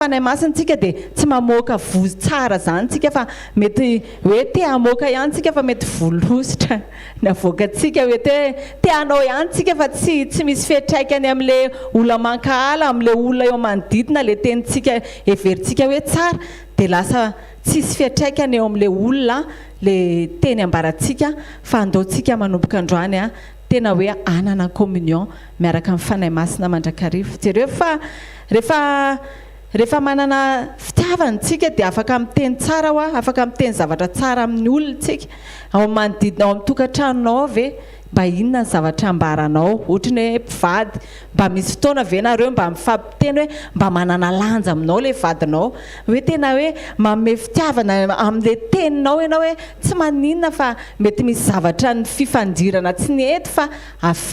Fanay masintsika dia tsy mamoaka vozy tsara zany tsika fa mety hoe te hamoaka ihany tsika fa mety volositra navoakantsika hoe te hanao ihany tsika fa tsy misy fiantraikany amin'ilay olona mankahala amin'ilay olona eo manodidina ilay tenintsika heverintsika hoe tsara dia lasa tsisy fiantraikany eo amin'ilay olona ilay teny ambarantsika fa andaontsika manomboka androany tena hoe anana communion miaraka amin'ny fanahy masina mandrakariva. Jereo fa rehefa manana fitiavantsika dia afaka miteny tsara afaka miteny zavatra tsara amin'ny olona tsika ao manodidina ao amin'ny tokantranonao ve mba inona ny zavatra ambaranao ohatra ny hoe mpivady mba misy fotoana ve nareo mba mifampiteny hoe mba manana lanja aminao ilay vadinao hoe tena hoe manome fitiavana amin'ilay teninao ianao hoe tsy maninona fa mety misy zavatra ny fifandirana tsy ny eto fa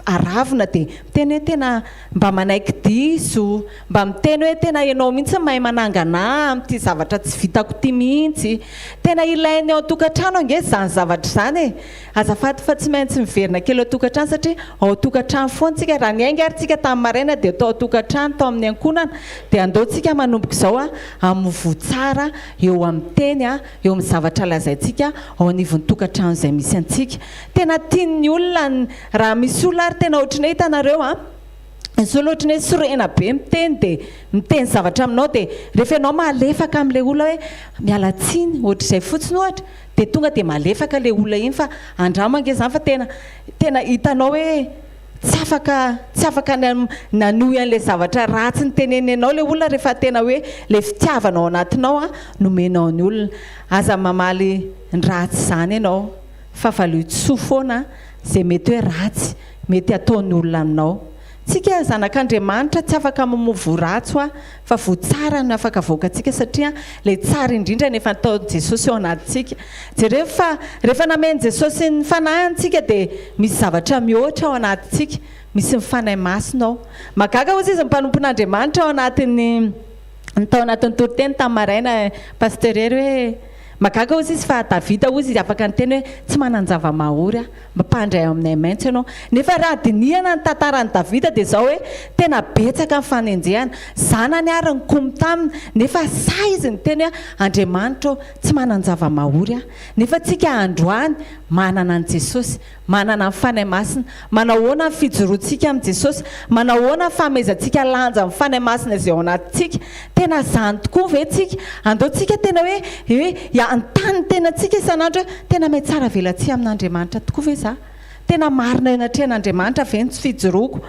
aravina dia miteny hoe tena mba manaiky diso mba miteny hoe tena ianao mihitsy mahay manangana amin'ity zavatra tsy vitako ty mihitsy tena ilainy ao tokantrano ange zany zavatra zany azafady fa tsy maintsy miverina kely ao tokantrano satria ao tokantrano foana tsika raha niainga ary tsika tamin'ny maraina dia tao tokantrano tao amin'ny ankonana dia andaontsika manomboka izao amin'ny votsara eo amin'ny teny eo amin'ny zavatra lazaintsika ao anivon'ny tokantrano izay misy antsika tena tian'ny olona raha misy olona ary tena ohatrany hitanareo isy olona ohatrany hoe sorena be miteny dia miteny zavatra aminao dia rehefa ianao malefaka amin'ilay olona hoe miala tsiny ohatr'izay fotsiny ohatra dia tonga dia malefaka ilay olona iny fa andramange zany fa tena hitanao hoe tsy afaka nanohy an'ilay zavatra ratsy ny tenenenao ilay olona rehefa tena hoe ilay fitiavanao anatinao nomenao ny olona aza mamaly ny ratsy zany ianao fa valotsoa foana izay mety hoe ratsy mety ataon'ny olona aminao tsika zanak'Andriamanitra tsy afaka mamovo ratso fa votsara no afaka voakantsika satria ilay tsara indrindra nefa nataon'i Jesosy ao anatintsika jereo fa rehefa nameny Jesosy ny fanahintsika dia misy zavatra mihoatra ao anatintsika misy mifanahy masina ao magaga ozy izy mpanompon'Andriamanitra ao anatin'ny tao anatin'ny toriteny tamin'ny maraina pasterery hoe magaga ozy izy fa Davida ozy izy afaka nyteny hoe tsy mananjava mahory mampandray aminay maintso ianao nefa raha dinihana ny tantaran'i Davida dia izao hoe tena betsaka ny fanenjehana zanany ary ny komy taminy nefa sa izy ny teny hoe Andriamanitra tsy mananjava mahory nefa tsika androany manana ny Jesosy manana ny fanahy masina manahoana ny fijoroantsika amin'ny Jesosy manahoana ny fahamezantsika lanja amin'ny fanahy masina izay ao anatintsika tena zany tokoa ve tsika andaontsika tena hoe antany tena tsika isan'andro hoe tena may tsara velatsia amin'Andriamanitra tokoa ve za tena marina enatrehan'Andriamanitra ve ny fijoroako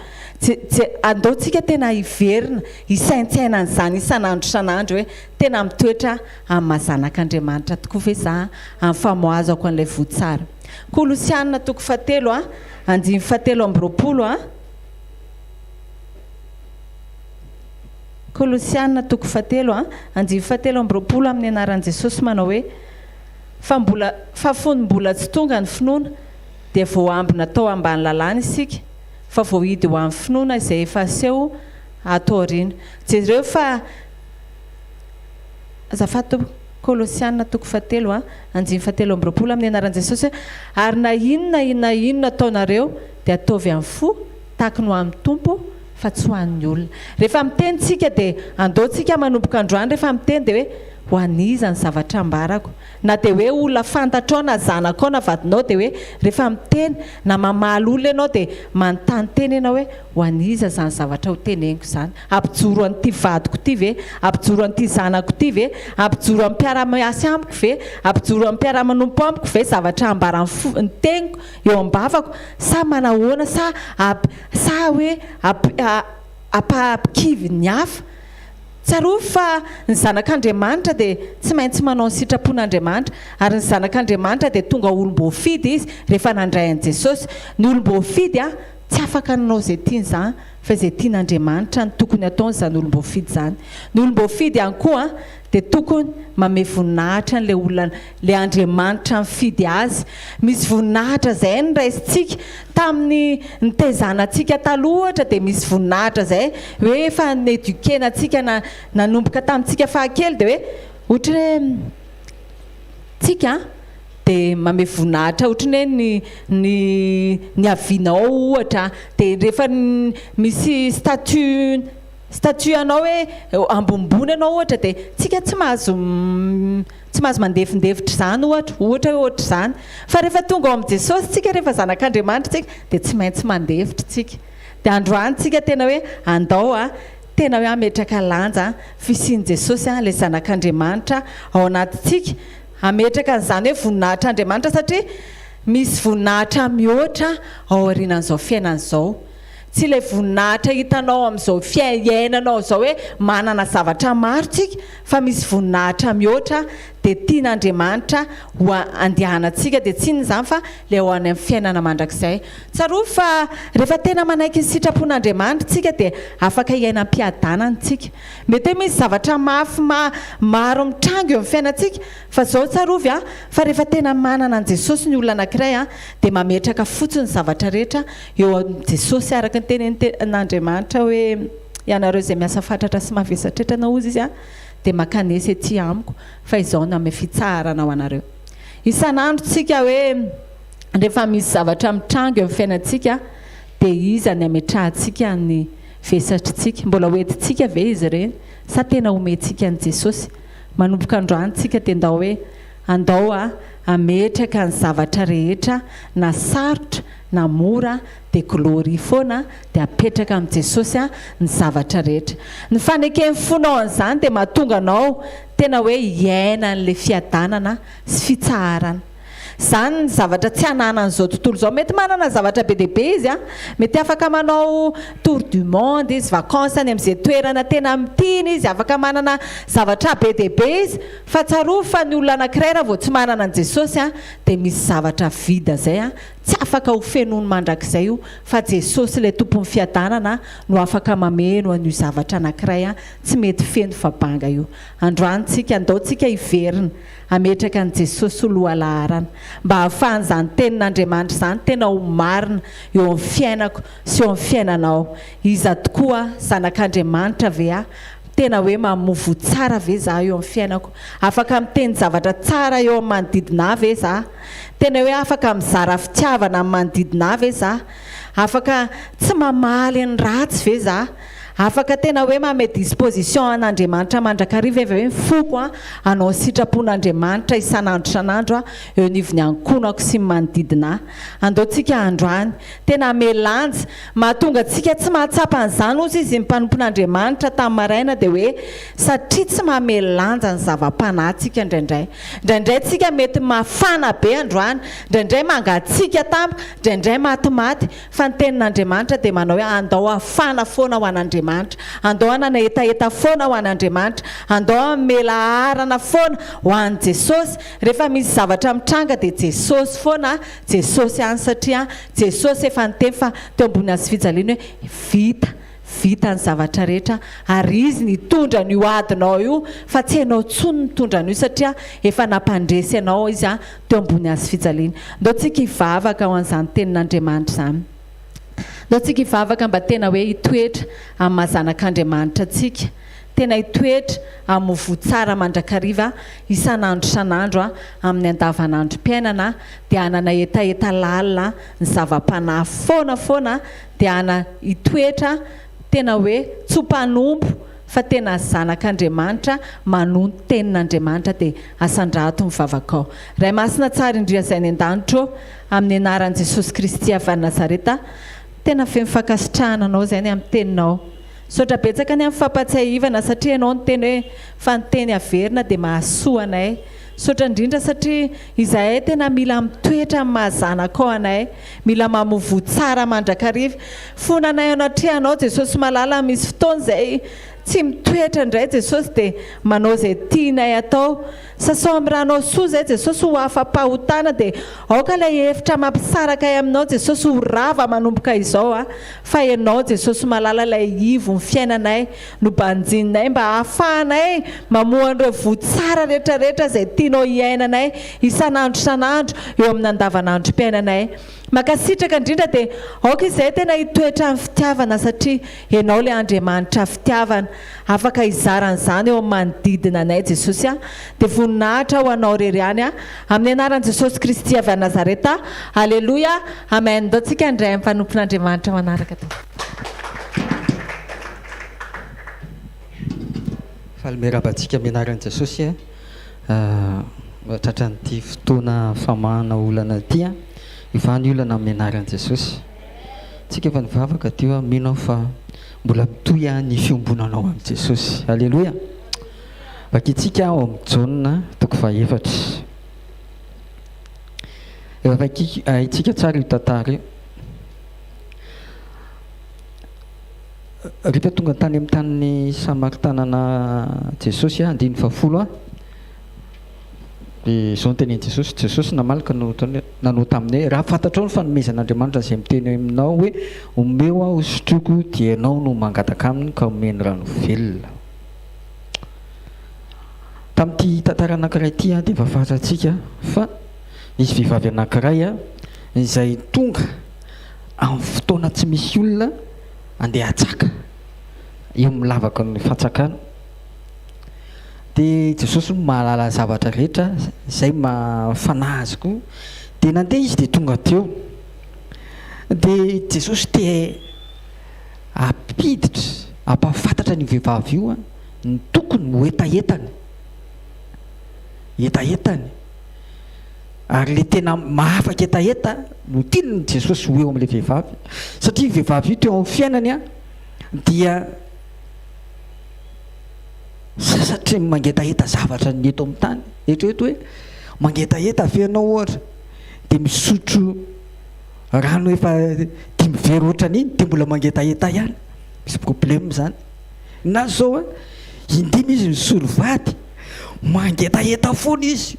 andaontsika tena hiverina hisaintsaina n'izany isan'andro hoe tena mitoetra amin'ny mahazanak'Andriamanitra tokoa ve za amin'ny famoazako an'ilay votsara Kolosianina toko 7 andimy 7 amby 20 Kolosianina toko 7 andimy 7 amby 20 amin'ny anaran'i Jesosy manao hoe fa fony mbola tsy tonga ny finoana dia vao ambina tao ambany lalàna isika fa vao hidy ho amin'ny finoana izay efa aseho ato aoriana jereo fa azafady Kolosianina toko 7 andimy 7 amby 20 amin'ny anaran'i Jesosy ary na inona ataonareo dia ataovy amin'ny fo tahaka ny amin'ny tompo fa tsy ho an'ny olona rehefa mitenitsika dia andaontsika manomboka androany rehefa miteny dia hoe ho aniza ny zavatra ambarako na dia hoe olona fantatrao na zanakao na vadinao dia hoe rehefa miteny na mamaly olona ianao dia manontany teny ianao hoe ho aniza zany zavatra ho teneniko zany ampijoro an'ity vadiko ity ve ampijoro an'ity zanako ity ve ampijoro amin'ny mpiara-miasy amiko ve ampijoro amin'ny mpiara-manompo amiko ve zavatra ambarany teniko eo am-bavako sa manahoana sa hoe ampahapikivy ny hafa tsaroa fa ny zanak'Andriamanitra dia tsy maintsy manao ny sitrapon'Andriamanitra ary ny zanak'Andriamanitra dia tonga olom-boafidy izy rehefa nandray an'i Jesosy ny olom-boafidy tsy afaka nanao izay tiany zany fa izay tian'Andriamanitra ny tokony ataony zany olom-boafidy zany ny olom-boafidy ihany koa dia tokony manome voninahitra n'ilay olona ilay Andriamanitra mifidy azy misy voninahitra izay ny raisintsika tamin'ny nitezanantsika taloha ohatra dia misy voninahitra izay hoe efa nedukenantsika nanomboka tamintsika fahakely dia hoe ohatra hoe tsika dia manome voninahitra ohatra hoe ny avinao ohatra dia rehefa misy statut statut anao hoe ambombony anao ohatra dia tsika tsy mahazo mandefindefitra izany ohatra hoe ohatra izany fa rehefa tonga ao amin'i Jesosy tsika rehefa zanak'Andriamanitra tsika dia tsy maintsy mandefitra tsika dia androany tsika tena hoe andao tena hoe ametraka lanja fisian'i Jesosy ilay zanak'Andriamanitra ao anatintsika ametraka an'izany hoe voninahitr'Andriamanitra satria misy voninahitra mihoatra ao aorianan'izao fiainana izao tsy ilay voninahitra hitanao amin'izao fiainanao izao hoe manana zavatra maro tsika fa misy voninahitra mihoatra dia tian'Andriamanitra ho andehanantsika dia tsy inona izany fa ilay ao any amin'ny fiainana mandrakizay tsaroa fa rehefa tena manaiky ny sitrapon'Andriamanitra tsika dia afaka hiainam-piadanana tsika mety hoe misy zavatra mafy maro mitrango eo amin'ny fiainantsika fa izao tsarovy fa rehefa tena manana an Jesosy ny olona anankiray dia mametraka fotsiny zavatra rehetra eo amin'ny Jesosy araka ny tenen'Andriamanitra hoe ianareo izay miasa fatratra sy mavesatra na ozy izy dia makanesy ety amiko fa izao no amin'ny fitsarana ho anareo isan'andro tsika hoe rehefa misy zavatra mitrango eo amin'ny fiainantsika dia iza ny ametrahantsika ny vesatritsika mbola hoentintsika ve izy ireny sa tena omentsika an Jesosy manomboka androany tsika dia andao ametraka ny zavatra rehetra na sarotra na mora dia glory foana dia apetraka amin'ny Jesosy ny zavatra rehetra ny fanekeny fonao an'izany dia mahatonga anao tena hoe hiaina n'ilay fiadanana sy fitsarana izany ny zavatra tsy hananan'izao tontolo izao mety manana zavatra be deaibe izy mety afaka manao tour du monde izy vacances any amin'izay toerana tena mitiny izy afaka manana zavatra be deaibe izy fa tsaroa fa ny olona anankiray raha vao tsy manana an Jesosy dia misy zavatra vida zay tsy afaka ho fenony mandrakizay io fa Jesosy ilay tompon'ny fiadanana no afaka mameno an'io zavatra anankiray tsy mety feno fabanga io androany tsika andaontsika hiverina ametraka an Jesosy ho lohalaharana mba hahafahan' izany tenin'Andriamanitra izany tena ho marina eo amin'ny fiainako sy eo amin'ny fiainanao iza tokoa zanak'Andriamanitra ve tena hoe mamovo tsara ve za eo amin'ny fiainako afaka miteny zavatra tsara eo amin'ny manodidina ve za tena hoe afaka mizara fitiavana amin'ny manodidina ve za afaka tsy mamaly ny ratsy ve za afaka tena hoe mame disposition an'Andriamanitra mandrakariva hoe mifoko anao sitrapon'Andriamanitra isan'andro eo anivony ankonako sy manodidina andaontsika androany tena melanja mahatonga tsika tsy mahatsapa an'izany ozy izy mpanompon'Andriamanitra tamin'ny maraina dia hoe satria tsy mamelanja ny zava-panahintsika indraindray tsika mety mafana be androany indraindray mangatsika tampoka indraindray matimaty fa ny tenin'Andriamanitra dia manao hoe andao afana foana ho an'Andriamanitra andao anana etaeta foana ho an'Andriamanitra andao amela arana foana ho an'i Jesosy rehefa misy zavatra mitranga dia Jesosy foana Jesosy any satria Jesosy efa niteny fa teo ambony azy fijaliana hoe vita ny zavatra rehetra ary izy nitondra ny adinao io fa tsy hainao tsony nitondra an'io satria efa nampandresy anao izy teo ambony azy fijaliana andao tsika hivavaka ho an'izany tenin'Andriamanitra izany ndaontsika hivavaka mba tena hoe hitoetra amin'ny mahazanak'Andriamanitra antsika tena hitoetra amin'ny votsara mandrakariva isan'andro amin'ny andavanandrom-piainana dia anana etaeta lalina ny zava-panahy foana dia ana hitoetra tena hoe tsy mpanompo fa tena zanak'Andriamanitra manonto tenin'Andriamanitra dia asandrato mivavaka ao ray masina tsara indrindra izay ny an-danitro amin'ny anaran'i Jesosy Kristy avy any Nazareta tena fe mifankasitrahana anao zay ny amin'ny teninao sotra betsaka ny amin'ny fampatsiahivana satria ianao ny teny hoe fa ny teny averina dia mahasoa anay sotra indrindra satria izahay tena mila mitoetra amin'ny mahazanaka ao anay mila mamovo tsara mandrakariva fonanay anatrehanao Jesosy malala misy fotoana izay tsy mitoetra indray Jesosy dia manao izay tianay atao sasao amin'ny ranao soa izay Jesosy ho afa-pahotana dia aoka ilay hevitra mampisaraka aminao Jesosy ho rava manomboka izao fa ianao Jesosy malala ilay ivo ny fiainanay no banjininay mba hahafahanay mamoa an'ireo votsara rehetrarehetra izay tianao hiainanay isan'andro eo amin'ny andavanandrom-piainanay makasitraka indrindra dia aoka izay tena hitoetra amin'ny fitiavana satria ianao ilay Andriamanitra fitiavana afaka hizaran'izany eo amin'ny manodidina anay Jesosy dia voninahitra ho anao rery any amin'ny anaran'i Jesosy Kristy avy any Nazareta aleloia amen ndaontsika indray amin'ny mpanompon'Andriamanitra manaraka Falmerabantsika mianaran'i Jesosy tratran'ity fotoana famahana olana ty ivany olana mianaran'i Jesosy. Tsika efa nivavaka teo mino fa mbola mitoy ny fiombonanao amin'i Jesosy. Alleloia. Vakitsika ao amin'ny Jauna toko faha-efatra. Efa vaky haitsika tsara io tantara io. Rehefa tonga tany amin'ny tany Samaritanana Jesosy andiny fafolo dia izao notenen'i Jesosy. Jesosy namalaka nanao taminy hoe raha fantatrao ny fanomezan'Andriamanitra izay miteny aminao hoe omeo aho sotroko dia ianao no mangataka aminy ka omeny rano velona. Tamin'ity tantara anankiray ity dia efa fantatsika fa nisy vehivavy anankiray izay tonga amin'ny fotoana tsy misy olona andeha hatsaka eo milavaka ny fatsakana. Dia Jesosy mahalala zavatra rehetra izay mafanahy azy koa. Dia nandeha izy dia tonga teo. Dia Jesosy te hampiditra hampafantatra ny vehivavy io ny tokony ho etaetany. Ary le tena mahafaka etaeta no tiany Jesosy ho eo amin'ilay vehivavy. Satria vehivavy io teo amin'ny fiainany dia sasatry mangetaeta zavatra ny eto amin'ny tany. Eto hoe mangetaeta avy ianao ohatra dia misotro rano efa 5 vera ohatrany iny dia mbola mangetaeta ihany. Misy problème zany. Na zao indimy izy misolo vady mangetaeta foana izy.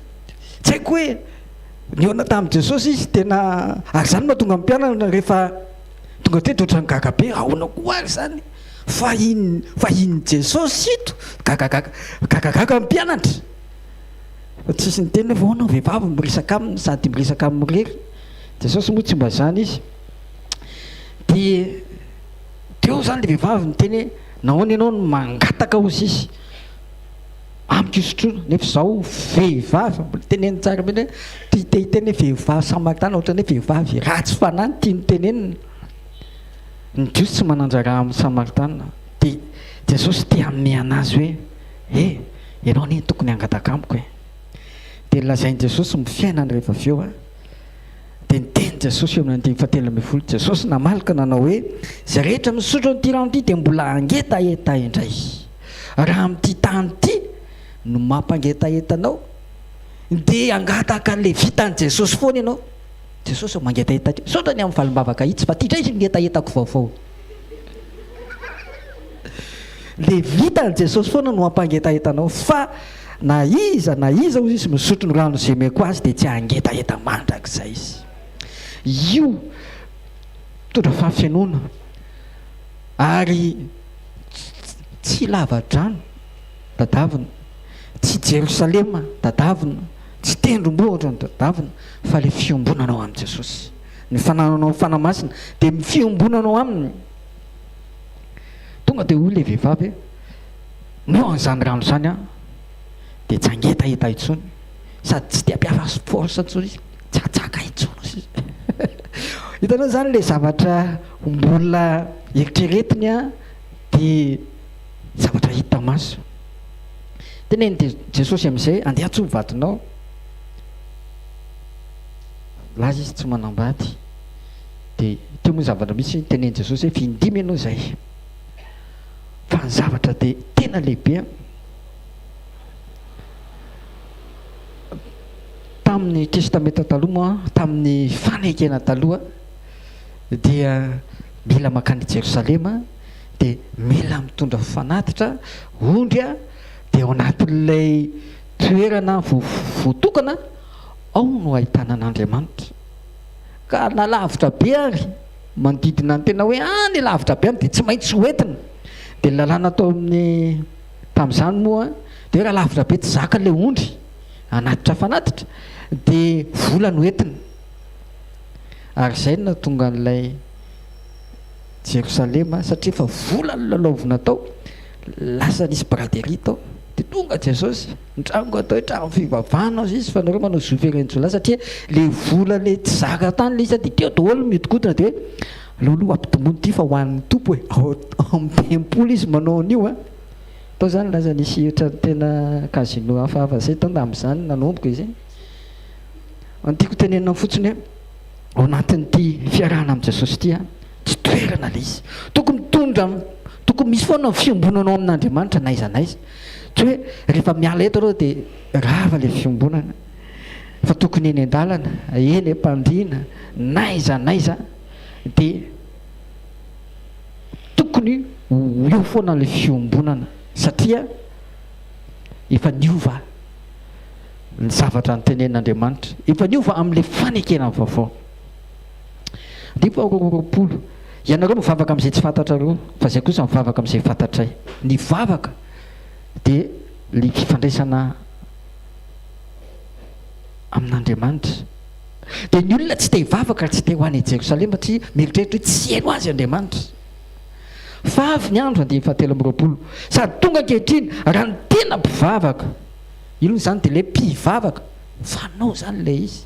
Tsy haiko hoe niona tamin'i Jesosy izy tena ary zany mahatonga amin'ny mpianana rehefa tonga teo ohatrany gaga be ahoana koa ary zany fa iny Jesosy ito gagagaga amin'ny mpianatra. Tsisy ny teny hoe ahoana vehivavy miresaka aminy sady miresaka amin'ny rery. Jesosy moa tsy mba zany izy. Dia teo zany le vehivavy ny teny hoe nahoana ianao no mangataka ozy izy amiko isotroana nefa izao vehivavy mbola teneny tsara be hoe titeny hoe vehivavy Samaritana ohatrany hoe vehivavy ratsy fanahy tia notenenina. Ny Jiosy tsy mananjara amin'ny Samaritana. Dia Jesosy te hanome anazy hoe ianao anie tokony hangataka amiko e. Dia lazain'i Jesosy ny fiainany rehefa avy eo dia niteny Jesosy eo amin'ny 17 Jesosy namalaka nanao hoe izay rehetra misotro an'ity rano ity dia mbola angetaeta indray. Raha amin'ity tany ity no mampangetaetanao dia angataka le vitan'i Jesosy foana ianao. Jesosy mangetaeta ty sao tany amin'ny valimbavaka itsy fa ty indray izy ngetaetako vaovao. Le vitan'i Jesosy foana no mampangetaetanao fa na iza ozy izy misotro ny rano izay meko azy dia tsy angetaeta mandrakizay izy. Io mitondra fahafianoana ary tsy lava-drano tadavina, tsy Jerosalema tadavina, tsy tendrombohitra ny tadavina fa le fiombonanao amin'i Jesosy. Ny fanananao fanamasina dia fiombonanao aminy. Tonga dia hoy le vehivavy no an'izany rano zany dia tsy angetaeta intsony sady tsy dia mpiafa force intsony izy, tsy hatsaka intsony izy. Hitanao zany le zavatra mbola eritreretiny dia zavatra hita maso. Teneny Jesosy amin'izay andeha atsoa vadinao. Laza izy tsy manambady. Dia teo moa zavatra misy teneny Jesosy hoe findimy ianao izay. Fa ny zavatra dia tena lehibe. Tamin'ny testamenta taloha tamin'ny fanekena taloha dia mila makany Jerosalema dia mila mitondra fanatitra ondry dia ao anatin'ilay toerana voatokana ao no ahitana an'Andriamanitra. Ka na lavitra be ary manodidina ny tena hoe any lavitra be any dia tsy maintsy hoentina. Dia lalàna tao amin'ny tamin'izany moa dia raha lavitra be tsy zaka ilay ondry anatitra fanatitra dia vola no entina. Ary izay no tonga an'ilay Jerosalema satria fa vola no lalaovina tao, lasa nisy braderie tao. Dia tonga Jesosy nitrango atao hoe trano fivavahana izy fa nareo manao souveraineté satria le vola le tsy zaka tany le izy dia teo daholo mihodinkodina dia hoe lolo ampitombony ity fa ho an'ny tompo hoe amin'ny tempolo izy manao an'io tao zany laza nisy ohatra tena casino hafahafa zay tao ndamin'izany nanomboka izy antiako tenenina fotsiny hoe ao anatin'ity fiarahana amin'i Jesosy ity tsy toerana le izy tokony misy foana ny fiombonanao amin'Andriamanitra naiza naiza tsy hoe rehefa miala eto arao dia rava le fiombonana fa tokony eny an-dalana eny am-pandriana naiza naiza dia tokony eo foana le fiombonana satria efa niova ny zavatra nytenen'Andriamanitra efa niova amin'ilay fanekena vaovao dia faharoapolo ianareo mivavaka amin'izay tsy fantatrareo fa zay kosa mivavaka amin'izay fantatray ny vavaka dia le fifandraisana amin'Andriamanitra dia ny olona tsy te hivavaka tsy te ho any Jerosalema tsy mieritreritra hoe tsy haino azy Andriamanitra fa avy ny andro andeha fahatelo amby roapolo sady tonga ankehitriny raha ny tena mpivavaka ilo zany dia le mpivavaka fanao zany le izy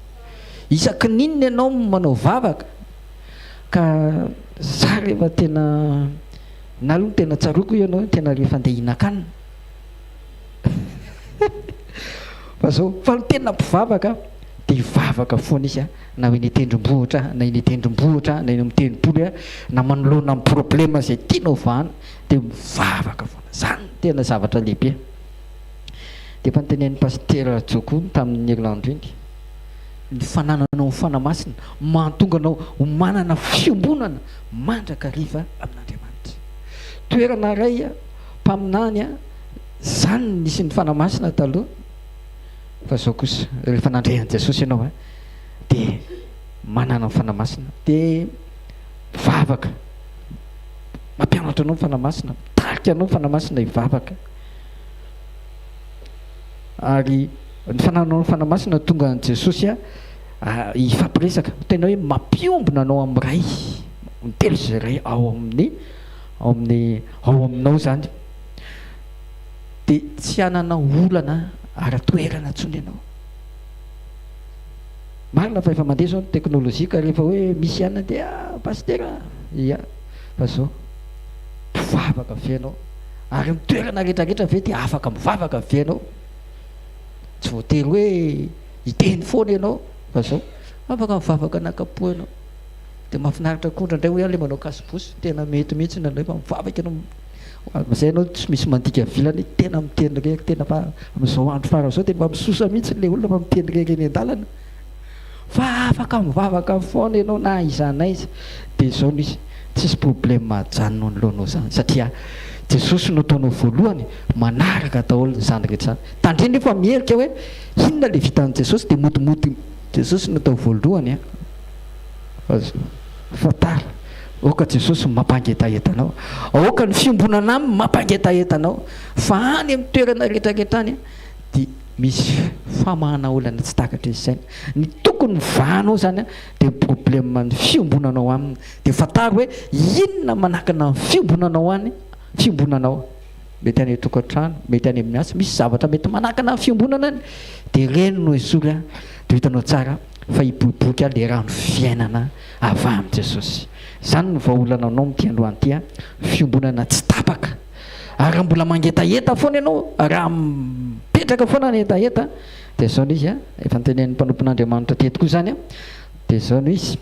isaky ninona ianao manao vavaka ka za rehefa tena na aloha tena tsaroko ianao tena rehefa andeha hihinan-kanina fa zao fa ny tena mpivavaka dia hivavaka foana izy na hoe nytendrombohitra na nytendrombohitra na eny mitendrim-polo na manoloana amin'ny problema zay tianao vahana dia mivavaka foana zany tena zavatra lehibe dia efa nytenen'ny pasteur Jokony tamin'ny herinandro iny ny fanananao ny fanamasina mahatonga anao ho manana fiombonana mandrakariva amin'Andriamanitra toerana ray mpaminany zany nisy ny fanamasina taloha fa zao kosa rehefa nandray an'i Jesosy ianao dia manana ny fanamasina dia vavaka mampianatra anao ny fanamasina mitarika anao ny fanamasina hivavaka ary ny fananao ny fanamasina tonga an'i Jesosy hifampiresaka tena hoe mampiombona anao amin'ny ray ny telo zay ray ao aminao zany dia tsy hanana olana ara-toerana ntsony ianao marina fa efa mandeha zao ny teknôlôjika rehefa hoe misy ihana dia pastera ia fa zao mpivavaka venao ary ny toerana rehetrarehetra ve dia afaka mivavaka venao tsy voatery hoe hiteny foana ianao fa zao afaka mivavaka nakapo ianao dia mahafinaritra koindra indray hoe ale manao kasibosy tena mety mihitsy na fa mivavaka ianao zay anao tsy misy mandika vilany tena miteny rery tena fa amin'izao andro farany zao tena fa misosa mihitsy le olona fa miteny rery eny an-dalana fa afaka mivavaka foana ianao na izanaiza dia zao nisy tsisy problème janonao ny loanao zany satria Jesosy no ataonao voalohany manaraka daholo ny zany rehetra tandriny efa mierika hoe inona le vitan'i Jesosy dia motimody Jesosy no atao voalohany fatara oka Jesosy mampangetaheta-nao aoka ny fiombonana aminy mampangetaheta-nao fa any amin'ny toerana rehetrarehetra any dia misy famahana olana tsy takatra izy zany ny tokony vahanao zany dia problème ny fiombonanao aminy dia fataro hoe inona manakana ny fiombonanao any fiombonanao mety any tokantrano mety any amin'ny asa misy zavatra mety manakana ny fiombonana any dia reny no isory dia hitanao tsara fa hiboiboika le rano fiainana avy amin'i Jesosy zany no vahaolana anao mity androany ity fiombonana tsy tapaka ary raha mbola mangetaheta foana ianao raha mipetraka foana ny hetaheta dia zao no izy efa nytenen'ny mpanompon'Andriamanitra teto koa zany dia zao no izy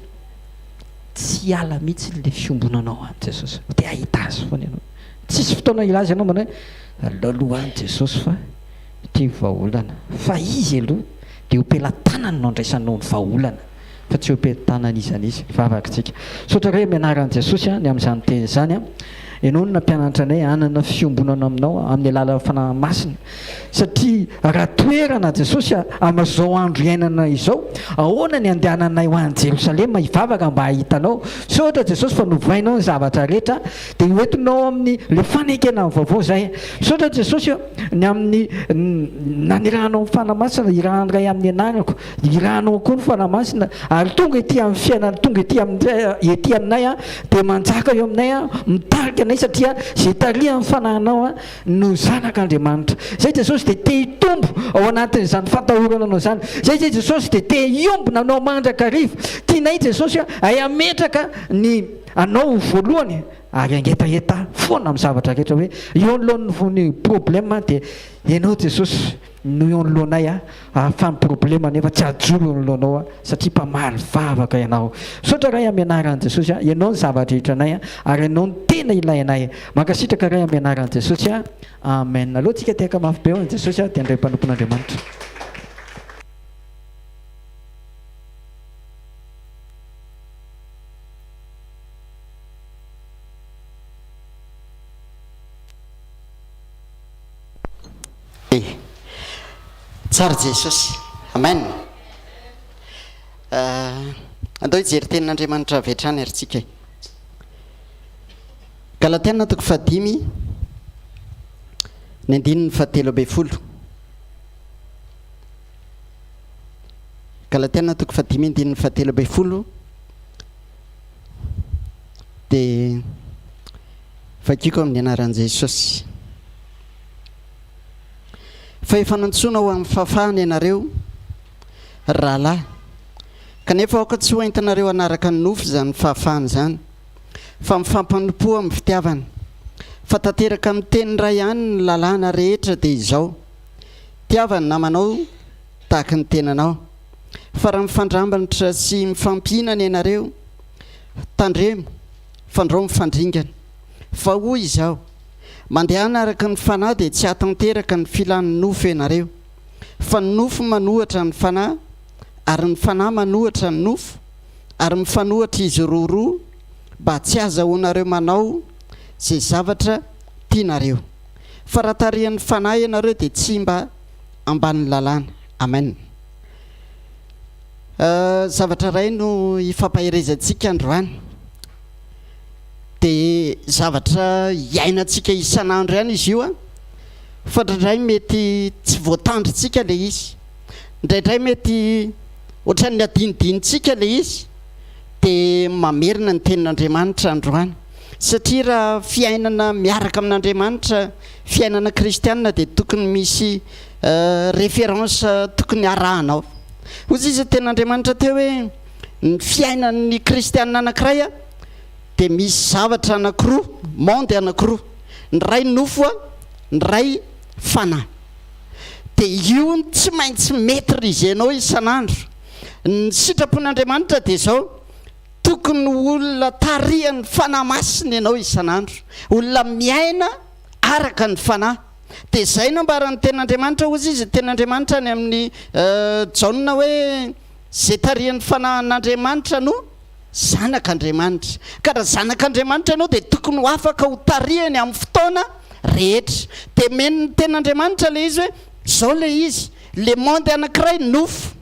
tsy ala mihitsy le fiombonanao an'i Jesosy dia ahita azy foana ianao tsisy fotoana ilazy ianao mana hoe laloha an'i Jesosy fa ity vahaolana fa izy aloha dia hompelan-tanany no andraisanao ny vahaolana fa tsy hompelan-tanany izan'izy vavakantsika sotra hoe mianaran'i Jesosy ny amin'izany teny zany ianao no nampianatra anay hanana fiombonana aminao amin'ny alalan'ny fanamasina satria raha toerana Jesosy amin'izao andro iainana izao ahoana ny andehananay ho any Jerosalema hivavaka mba hahitanao sy ohatra Jesosy fa novainao ny zavatra rehetra dia hoentinao amin'ny le fanekena vaovao zay sy ohatra Jesosy ny amin'ny nanirahanao ny fanamasina irahandray amin'ny anarako irahanao koa ny fanamasina ary tonga ety amin'ny fiainana tonga ety aminay dia manjaka eo aminay mitarika anay satria zay tarihan'ny fanahinao no zanak'Andriamanitra zay Jesosy dia te hitombo ao anatin'izany fatahorananao zany zay Jesosy dia te hiombona anao mandrakariva tianay Jesosy ay ametraka ny anao voalohany ary angetaeta foana amin'ny zavatra rehetra hoe eo anolohan'ny vony problème dia ianao Jesosy no eo anoloanay fa ny problème nefa tsy ajoro eo anoloanao satria mpamaly vavaka ianao. Sotra ray amin'ny anaran'i Jesosy ianao ny zavatra rehetra anay ary ianao ny tena ilainay. Mankasitraka ray amin'ny anaran'i Jesosy amen. Aloha tsika tiaka mafy be hoan'i Jesosy dia andray mpanompon'Andriamanitra. Tsara Jesosy, amen. Andao hijery tenin'Andriamanitra avy hatrany ary tsika. Galatiana 5:5 ny 9:17. Galatiana 5:5 ny 9:17 dia vakiko amin'ny anaran'i Jesosy. Fa efa nantsoina ho amin'ny fahafahana ianareo rahalahy, kanefa aoka tsy ho entinareo anaraka ny nofo zany fahafahana zany, fa mifampanompo amin'ny fitiavana. Fa tanteraka amin'ny teny ray ihany ny lalàna rehetra dia izao: tiavana namanao tahaka ny tenanao. Fa raha mifandrambanitra sy mifampihinana ianareo, tandremo fandrao mifandringana. Fa hoy izao: mandehana araka ny fanahy dia tsy hatanteraka ny filan'ny nofo ianareo, fa ny nofo manohatra ny fanahy ary ny fanahy manohatra ny nofo, ary mifanohatra izy roa mba tsy azahoanareo manao izay zavatra tianareo. Fa raha tarihan'ny fanahy ianareo dia tsy mba ambanin'ny lalàna. Amen. Zavatra ray no ifampaherezantsika androany dia zavatra iainantsika isan'andro ihany izy io fa indraindray mety tsy voatandritsika ilay izy, indraindray mety ohatran'ny adinidinitsika ilay izy, dia mamerina ny tenin'Andriamanitra androany. Satria raha fiainana miaraka amin'Andriamanitra, fiainana kristianina, dia tokony misy référence tokony arahanao. Ozy izy tenin'Andriamanitra teo hoe ny fiainan'ny kristianina anankiray dia misy zavatra anankiroa, monde anankiroa, ny ray nofo ny ray fanahy. Dia io tsy maintsy maîtrisenao isan'andro. Ny sitrapon'Andriamanitra dia izao: tokony olona tarihan'ny fanahy masina ianao isan'andro, olona miaina araka ny fanahy. Dia izay nambaran'ny tenin'Andriamanitra. Ozy izy tenin'Andriamanitra any amin'ny Jaona hoe zay tarihan'ny fanahin'Andriamanitra no zanak'Andriamanitra. Ka raha zanak'Andriamanitra ianao dia tokony ho afaka ho tarihany amin'ny fotoana rehetra. Dia men'ny tenin'Andriamanitra ilay izy hoe zao ilay izy, le monde anankiray nofo,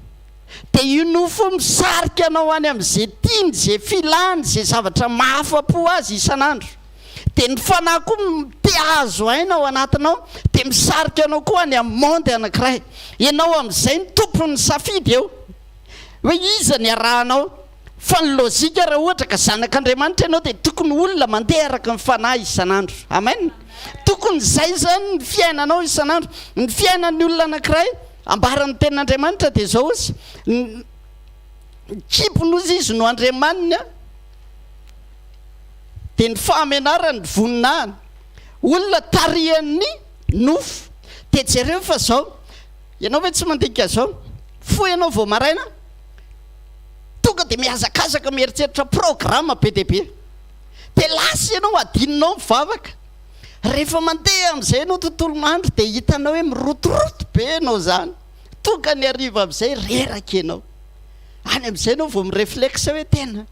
dia io nofo misarika anao any amin'izay tiany, zay filany, zay zavatra mahafa-po azy isan'andro. Dia ny fanahy koa te azo aina ao anatinao, dia misarika anao koa any amin'ny monde anankiray. Ianao amin'izay ny tompony safidy eo hoe iza ny arahanao. Fa ny lôzika raha ohatra ka zanak'Andriamanitra ianao dia tokony olona mandeha araka ny fanahy isan'andro. Amen. Tokony izay zany ny fiainanao isan'andro. Ny fiainan'ny olona anankiray ambaran'ny tenin'Andriamanitra dia izao izy: ny kipony izy no andriamanina, dia ny fahamenarany voninahiny, olona tarihan'ny nofo. Dia jereo fa zao ianao hoe tsy mandika zao, fo ianao vao maraina tonga dia mihazakazaka mieritreritra programme be dia be, dia lasa ianao adininao mivavaka. Rehefa mandeha amin'izay ianao tontolo mandro dia hitanao hoe mirotoroto be ianao zany, tonga ny ariva amin'izay reraka ianao. Any amin'izay ianao vao miréflexe hoe tena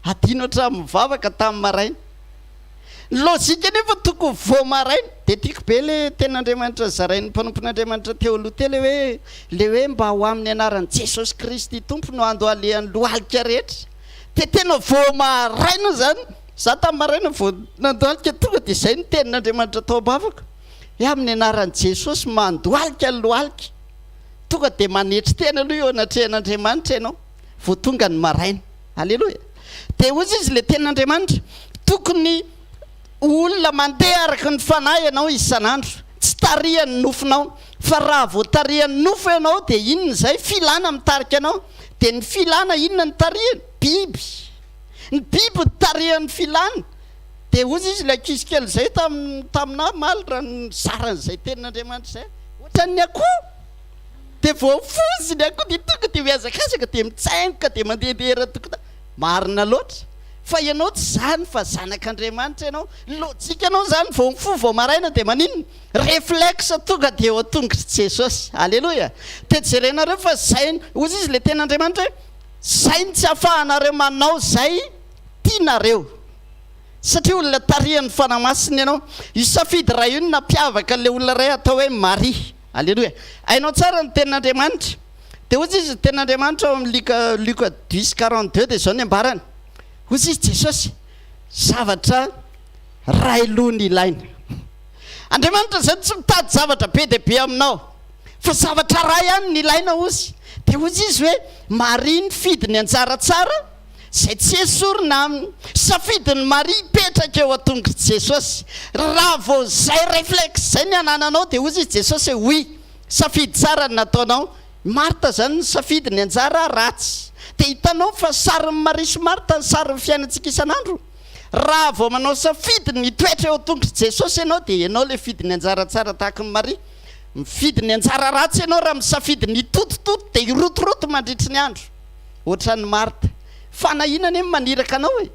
adino hatramin'ny mivavaka tamin'ny maraina. Lôzika nefa tokony vao maraina. Dia tiako be le tenin'Andriamanitra zarain'ny mpanompon'Andriamanitra teo aloha teo le hoe mba ho amin'ny anaran'i Jesosy Kristy tompo no andohalehan'ny lohalika rehetra. Dia tena vao maraina zany, za tamin'ny maraina vao nandohalika tonga dia izay ny tenin'Andriamanitra tao am-bavaka hoe amin'ny anaran'i Jesosy mandohalika ny lohalika. Tonga dia manetry tena aloha eo anatrehan'Andriamanitra ianao vao tonga ny maraina. Alleloia. Dia ozy izy le tenin'Andriamanitra tokony olona mandeha araka ny fanahy ianao isan'andro, tsy tarihan'ny nofonao. Fa raha vao tarihan'ny nofo ianao dia inona izay? Filana mitarika anao. Dia ny filana inona ny tarihany? Biby. Ny biby tarihan'ny filana. dia ozy izy le ankizy kely zay tamina maly raha ny zaran'izay tenin'Andriamanitra zay ohatran'ny akoho dia voafozy ny akoho dia tonga dia miazakazaka dia mitsaingoka dia mandehandeha tokotany marina loatra fa ianao tsy zany fa zanak'Andriamanitra ianao lojika ianao zany vao mifo vao maraina dia maninona réflexe tonga dia eo an-tongotry Jesosy alleloia dia jerenareo fa zay ozy izy le ten'Andriamanitra hoe zay ny tsy ahafahanareo manao zay tianareo satria olona tarihan'ny fanamasiny ianao isafidy raha io nampiavaka le olona ray atao hoe Maria alleloia ainao tsara ny tenin'Andriamanitra dia ozy izy tenin'Andriamanitra ao amin'ny Luc 10:42 dia zao ny ambarany ozy izy Jesosy zavatra ray loha ny ilaina Andriamanitra zany tsy mitady zavatra be dia be aminao fa zavatra ray ihany ny ilaina ozy dia ozy izy hoe Maria ny fidy ny anjara tsara zay tsy esorina aminy safidiny Maria ipetraka eo an-tongotry Jesosy raha vao zay réflexe zay ny anananao dia ozy izy Jesosy hoe oui safidy tsara ny nataonao Marta zany ny safidy ny anjara ratsy dia hitanao fa sarin'ny Maria sy Marta ny sarin'ny fiainantsika isan'andro raha vao manao safidy ny toetra eo an-tongotry Jesosy ianao dia ianao le fidy ny anjara tsara tahaka ny Maria mifidy ny anjara ratsy ianao raha misafidy ny totototo dia irotoroto mandritry ny andro ohatran'ny Marta fanahinana eny maniraka anao e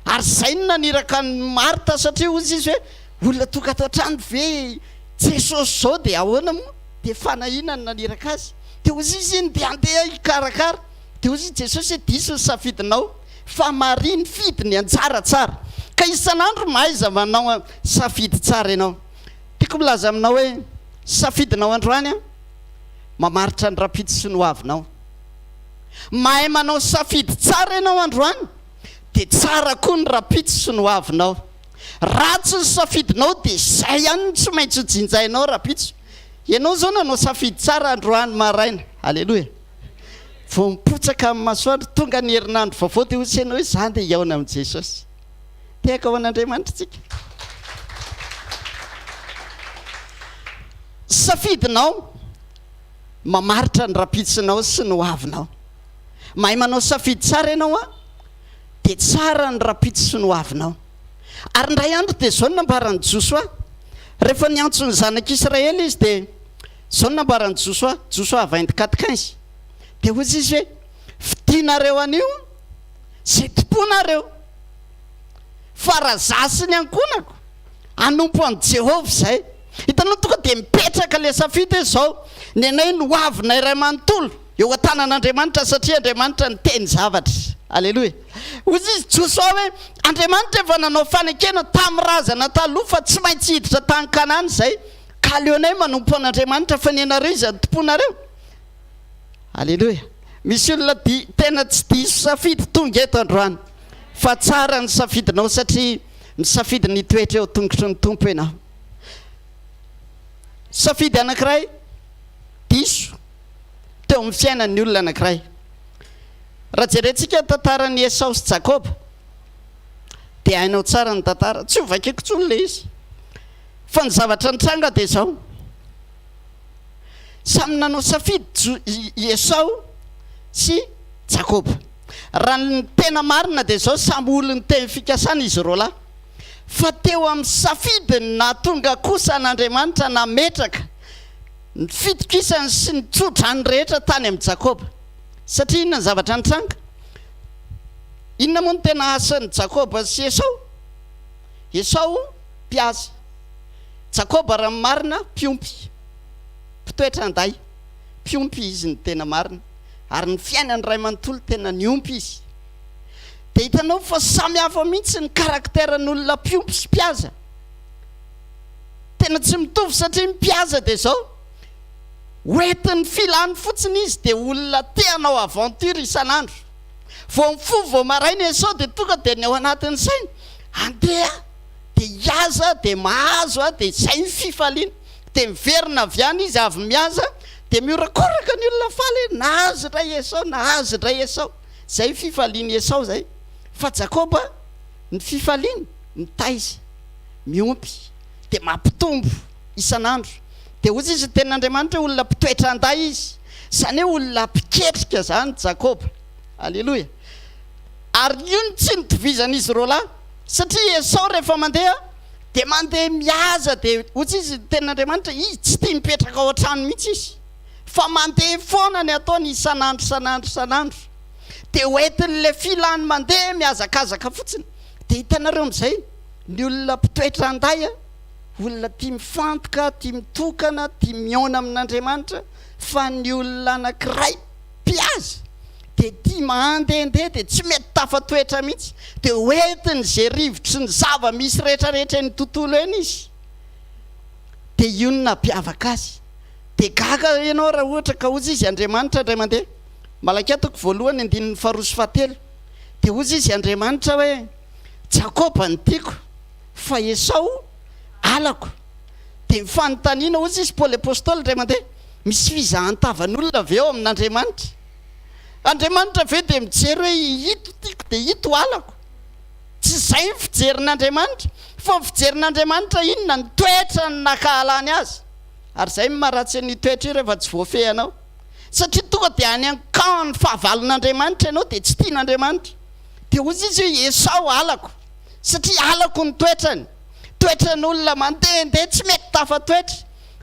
ary zay ny naniraka ny Marta satria ozy izy hoe olona tonga ato an-trano ve Jesosy zao dia ahoana moa dia fanahinana naniraka azy dia ozy izy iny dia andeha hikarakara dia ozy izy Jesosy hoe diso ny safidinao fa Maria ny fidy ny anjara tsara ka isan'andro mahaiza manao safidy tsara ianao tiako milaza aminao hoe safidinao androany a mamaritra ny rapitsy sy ny hoavinao mahay manao safidy tsara ianao androany dia tsara koa ny rapitsy sy ny hoavinao ratsy ny safidinao dia zay ihany tsy maintsy hojinjainao rapitso ianao zao nanao safidy tsara androany maraina alleloia vao mipotsaka amin'ny masoandro tonga ny herinandro vaovao dia ozy ianao hoe zany dia iaona amin'i Jesosy tiaka ao an'Andriamanitra tsika safidinao mamaritra ny rapitsinao sy ny hoavinao mahay manao safidy tsara ianao a dia tsara ny rapitsy sy ny hoavinao ary ndray andro dia zao ny nambarany Josoa rehefa niantso ny zanak'Israely izy dia zao ny nambarany Josoa 20:15 dia ozy izy hoe fidinareo anio zay tomponareo fa raha zasy ny ankonako anompo an' Jehovah zay hitanao tonga dia mipetraka le safidy hoe zao ny anay no hoavina iray manontolo eo an-tanan'Andriamanitra satria Andriamanitra ny teny zavatra alleloia ozy izy Josoa hoe Andriamanitra efa nanao fanekena tamin'ny razana taloha fa tsy maintsy hiditra tany Kanana zay ka leonay manompo an'Andriamanitra fa ny anareo izy ny tomponareo alleloia misy olona tena tsy diso safidy tonga eto androany fa tsara ny safidinao satria misafidy ny toetra eo tongotry ny tompo ianao safidy anankiray diso teo amin'ny fiainan'ny olona anankiray raha jerentsika tantaran'ny Esau sy Jakob dia hainao tsara ny tantara tsy ho vakeko tsony le izy fa ny zavatra nitranga dia zao samy nanao safidy Esau sy Jakob raha ny tena marina dia zao samy olony teny fikasana izy roa lahy fa teo amin'ny safidiny na tonga kosa n'Andriamanitra nametraka ny fitokisany sy ny tsodrany rehetra tany amin'ny Jakoba satria inona ny zavatra nitranga inona moa ny tena asan'ny Jakoba sy Esau mpiasa Jakoba raha marina mpiompy mpitoetra anday mpiompy izy ny tena marina ary ny fiainany ray manontolo tena niompy izy dia hitanao fa samy hafa mihitsy ny karakteran'olona mpiompy sy mpiasa tena tsy mitovy satria mpiasa dia zao hoentin'ny filany fotsiny izy dia olona teanao aventure isan'andro vao mifo vao maraina Esau dia tonga dia ny ao anatin'ny sainy andeha dia hiaza dia mahazo a dia zay ny fifaliana dia miverina avy any izy avy miaza dia miorakoraka ny olona faly nahazo dray Esau nahazo dray Esau zay fifaliany Esau zay fa Jakoba ny fifaliany mitaiza miompy dia mampitombo isan'andro dia ozy izy ten'Andriamanitra hoe olona mpitoetra anday izy zany hoe olona mpiketrika zany Jakoba alleloia ary io ny tsy nitovizan'izy roa lahy satria esao rehefa mandeha de mandeha miaza de ohatsy izy ten'andriamanitra izy tsy tia mipetraka ao an-trano mihitsy izy fa mandeha foana ny ataony isan'andro de hoentin'le filany mandeha miazakazaka fotsiny de hitanareo am'izay ny olona mpitoetra anday olona tia mifantoka tia mitokana tia miona amin'andriamanitra fa ny olona anankiray mpiaza de tia mandehandeha de tsy mety tafatoetra mihitsy de hoentiny zay rivotry ny zava misy rehetrarehetra ny tontolo eny izy de ionona mpiavaka azy de gaga ianao raha ohatra ka ozy izy andriamanitra indray mandeha malaky atoko voalohany andininy faharoso fahatelo de ozy izy andriamanitra hoe Jakoba ny tiako fa Esau alako de mifanontaniana ozy izy Paoly apôstôly indray mandeha misy fizahan-tavan'olona avy eo amin'andriamanitra andriamanitra ve de mijery hoe hito tiako de hito alako tsy zay ny fijerin'andriamanitra fa ny fijerin'andriamanitra inona ny toetra ny nakahalany azy ary zay maharatsy ny toetra io rehefa tsy voafehanao satria tonga de any an-kan ny fahavalon'andriamanitra ianao de tsy tian'andriamanitra de ozy izy hoe Esau alako satria alako ny toetran'olona mandehandeha tsy mety tafatoetra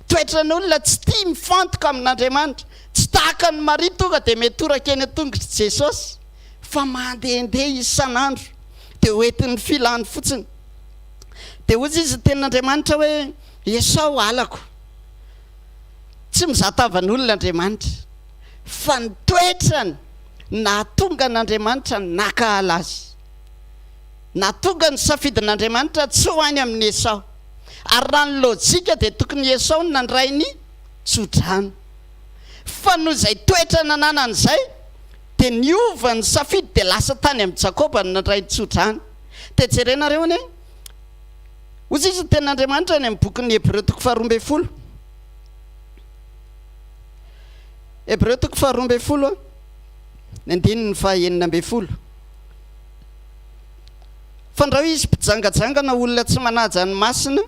toetran'olona tsy tia mifantoka amin'andriamanitra tsy tahaka ny Maria tonga de mety oraka eny an-tongotry Jesosy fa mandehandeha isan'andro de hoentin'ny filany fotsiny de ozy izy ten'andriamanitra hoe Esau alako tsy mizatavan'olona andriamanitra fa ny toetrany nahatonga n'andriamanitra nakahala azy nahatonga ny safidin'andriamanitra tsy ho any amin'ny Esau ary raha ny lôjika de tokony Esau ny nandray ny tsodrano fa noho izay toetra nananan'izay de niova ny safidy de lasa tany amin'ny Jakoba ny nandray ny tsodrano de jerenareo any ozy izy ten'andriamanitra ny amin'ny bokin'ny Hebreo toko faharoambe folo Hebreo toko faharoambe folo ny andininy fahaenina ambe folo fandraho izy mpijangajangana olona tsy manaja ny masina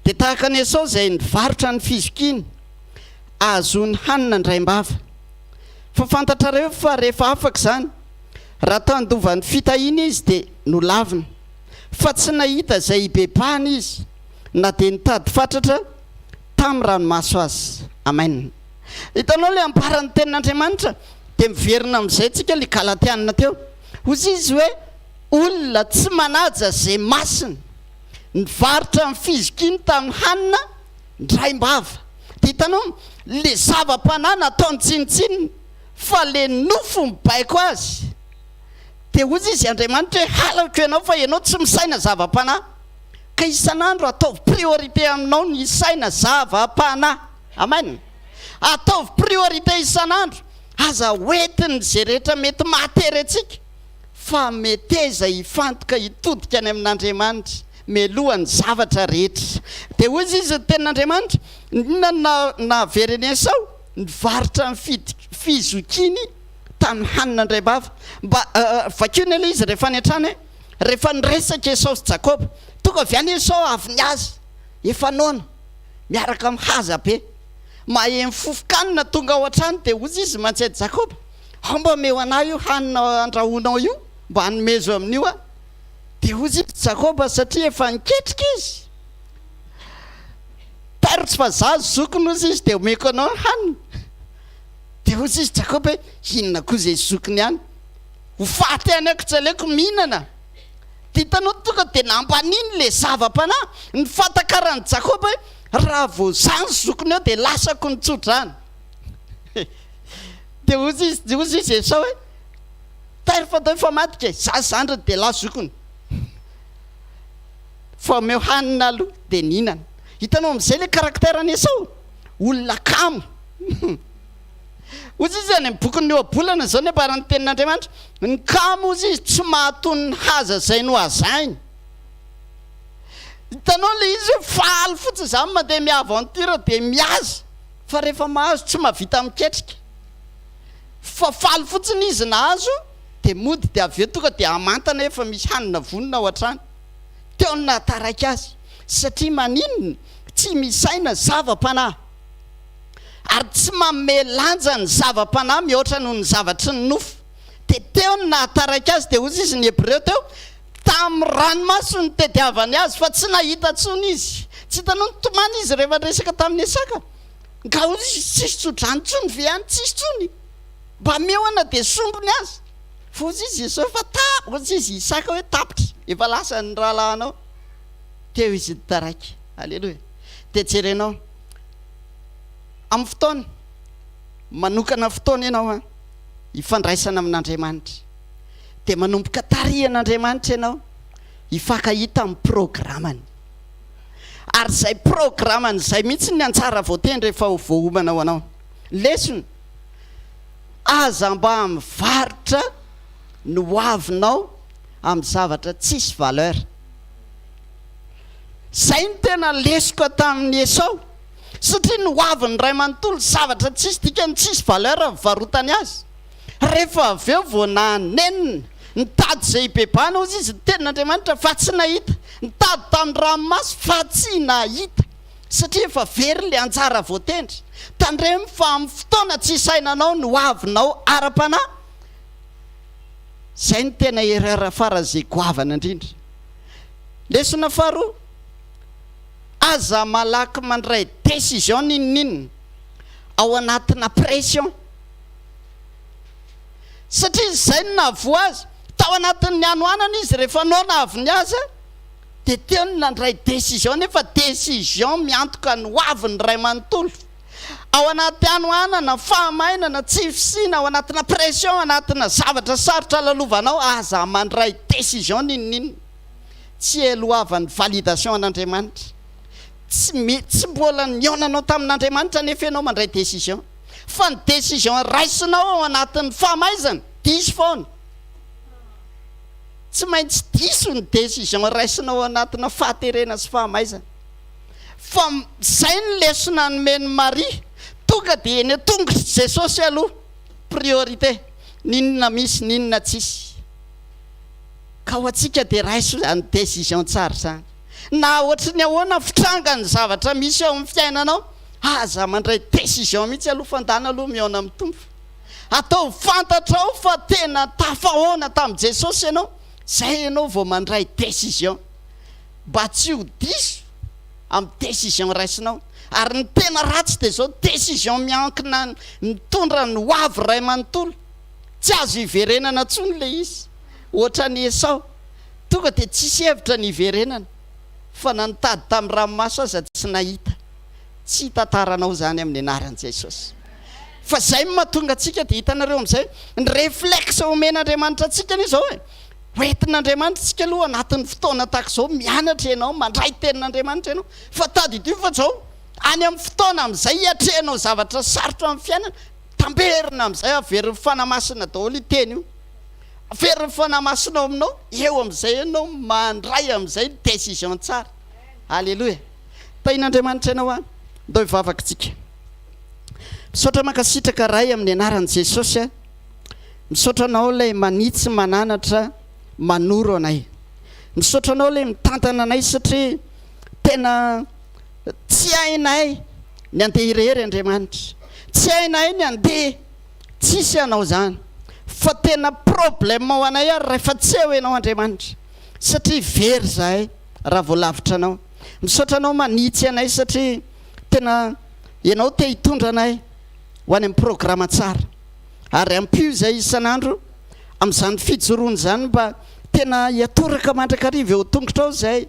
de tahaka ny Esau zay nivarotra ny fizokiny ahazony hanina ndraimbava fa fantatrareo fa rehefa afaka zany raha tandovan'ny fitahina izy de nolavina fa tsy nahita zay hibebahana izy na de nitady fatratra tamin'ny ranomaso azy amen hitanao le ambaran'ny tenin'andriamanitra de miverina amin'izay tsika le Galatianina teo ozy izy hoe olona tsy manaja zay masina nivarotra ny fizokiny tamin'ny hanina ndraimbava de hitanao le zava-panahy nataony tsinitsininy fa le nofo mibaiko azy de ozy izy andriamanitra hoe halako ianao fa ianao tsy misaina zava-panahy ka isan'andro ataovy priorité aminao ny isaina zava-panahy amen ataovy priorité isan'andro aza hoentiny zay rehetra mety mahatery fa meteza hifantoka hitodika any amin'andriamanitra melohany zavatra rehetra de ozy izy ten'andriamanitra inona naveriny Esau nivarotra ny fizokiny tamin'ny hanina ndraimbava mba vakeo ny aloha izy rehefa ny an-trano rehefa niresaka Esau sy Jakoba tonga avy any Esau avy ny azy efa nona miaraka amin'ny haza be mahay mifofokanina tonga ao an-trano de ozy izy mantsedy Jakoba mba meo anahy io hanina andrahonao io mba hanomezo amin'io de ozy izy Jakoba satria efa niketrika izy taro tsy fa zazo zokony ozy izy de omeko anao hanina de ozy izy Jakoba hoe inona koa zay zokony ihany ho faty any ako tsy aleko mihinana de hitanao tonga de nampaniny le zava-panahy ny fatakarany Jakoba hoe raha vo zany zokony eo de lasako ny tsodrano de ozy izy Esau hoe taro fatao efa matika za zandra de la zokony fa meo hanina aloha de nihinana hitanao am'izay le karakterany Esau olona kamo ozy izy any bokin'ny oabolana zao nebarany tenin'andriamanitra ny kamo ozy izy tsy mahatony ny haza zay no azainy hitanao le izy hoe faly fotsiny zany mandeha miaventure de miaza fa rehefa mahazo tsy mahavita miketrika fa faly fotsiny izy nahazo de mody de avy eo tonga de amantana efa misy hanina vonina ao an-trano teo ny nahataraiky azy satria maninona tsy misaina zava-panahy ary tsy manome lanja ny zava-panahy mihoatra noho ny zavatry ny nofo de teo ny nahataraiky azy de ozy izy ny Hebreo teo tamin'ny ranomaso ny tediavany azy fa tsy nahita tsony izy, tsy hitanao nitomany izy rehefa resaka tamin'ny asaka, nga ozy tsisy tsodrany tsony ve any tsisy tsony mba meoana dia sombony azy fozy izy Jesosy fa ozy izy Isaka hoe tapitra efa lasa ny rahalahanao teo izy taraiky. Alleloia. Dia jerenao amin'ny fotoana manokana fotoana ianao hifandraisana amin'Andriamanitra dia manomboka tarihan'Andriamanitra ianao hifankahita amin'ny programany, ary izay programany izay mihitsy ny antsara voateny rehefa ho voahomana ho anao. Lesona aza mba mivarotra no hoavinao amin'ny zavatra tsisy valeur. Zay ny tena lesoko tamin'ny Esau, satria no hoavin'ny ray manontolo zavatra tsisy dikany tsisy valeur varotany azy. Rehefa avy eo vao nanenina nitady izay bebana ozy izy tenin'Andriamanitra fa tsy nahita, nitady tamin'ny ranomasy fa tsy nahita, satria efa very le anjara voatendry. Tandremy fa amin'ny fotoana tsy sainanao no hoavinao ara-panahy. Zay ny tena erreur farazay goavana indrindra. Lesona faharoa, aza malaky mandray décision ninninina ao anatina pression, satria izay no nahavoa azy tao anatin'ny anoanana izy rehefa nao nahaviny azy dia teo ny nandray décision, nefa décision miantoka ny hoavin'ny ray manontolo ao anaty anoanana, fahamainana, tsy fisina, ao anatina pression, anatina zavatra sarotra lalovanao, aza mandray décision ninninina. Tsy elohavan'ny validation an'Andriamanitra, tsy mbola nionanao tamin'Andriamanitra nefa ianao mandray décision, fa ny décision raisinao ao anatin'ny fahamaizana diso foana. Tsy maintsy diso ny décision raisinao ao anatina fahaterena sy fahamaizana. Fa zay ny lesona nomeny Maria, tonga dia eny tongotra Jesosy aloha priorité, ninona misy ninona tsisy. Ka ho antsika dia raiso zany décision tsara zany, na ohatry ny ahoana fitranga ny zavatra misy ao amin'ny fiainanao, aza mandray décision mihitsy aloha fandana aloha miaona amin'ny tompo. Atao fantatrao fa tena tafahoana tamin'i Jesosy ianao, zay ianao vao mandray décision mba tsy ho diso amin'ny décision raisinao. Ary ny tena ratsy dia zao décision miankina mitondra ny hoavy ray manontolo, tsy azo hiverenana tsony le izy. Ohatra ny Esau, tonga dia tsisy hevitra ny hiverenana, fa nanitady tamin'ny ranomaso aza tsy nahita. Tsy tantaranao zany amin'ny anaran'i Jesosy. Fa zay mahatonga antsika dia hitanareo amin'izay ny réflexe omen'Andriamanitra antsika ny izao hoentin'Andriamanitra tsika aloha anatin'ny fotoana tahaka izao mianatra ianao, mandray tenin'Andriamanitra ianao, fa tady ity fa zao any amin'ny fotoana amin'izay hiatrehanao zavatra sarotra amin'ny fiainana, tamberina amin'izay averin'ny fanamasina daholo iteny io, averin'ny fanamasinao aminao, eo amin'izay ianao mandray amin'izay décision tsara. Alleloia. Tain'Andriamanitra ianao ndao hivavaka tsika. Misaotra mankasitraka ray amin'ny anaran'i Jesosy misaotra anao ilay manitsy mananatra manoro anay, misaotra anao ilay mitantana anay, satria tena tsy hainay ny andeha irery Andriamanitra, tsy hainay ny andeha tsisy anao zany, fa tena problème ho anay ary rehefa tsy eo ianao Andriamanitra, satria very zahay raha voalavitra anao. Misaotra anao manitsy anay, satria tena ianao te hitondra anay ho any amin'ny programma tsara, ary ampio izay isan'andro amin'izany fijoroany zany mba tena hiatoraka mandrakariva eo tongotra ao zay,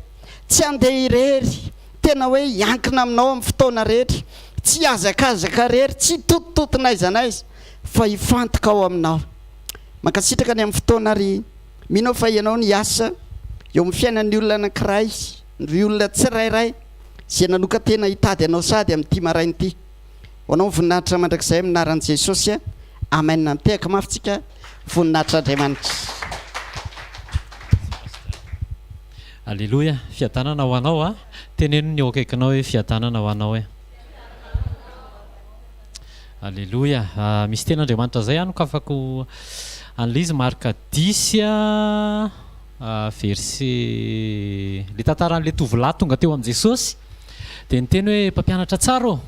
tsy andeha irery, tena hoe hiankina aminao amin'ny fotoana rehetra, tsy hazakazaka rery, tsy tototonaiza anaiza, fa hifantoka ao aminao. Mankasitraka ny amin'ny fotoana ary mino fa ianao ny asa eo amin'ny fiainan'ny olona anankiray, ny olona tsirairay zay nanoka tena hitady anao sady amin'ity maraina ity. Hoanao voninahitra mandrakizay amin'ny anaran'i Jesosy. Amen. Mitehaka mafitsika voninahitra Andriamanitra. Alleluia. Fiadanana ho anao teneno ny eo akaikinao hoe fiadanana ho anao Alleluia. Misy ten'Andriamanitra zay no afako an'ilay izy marka 10 verset le tantaran'le tovolahy tonga teo amin'i Jesosy dia niteny hoe mpampianatra tsara ô,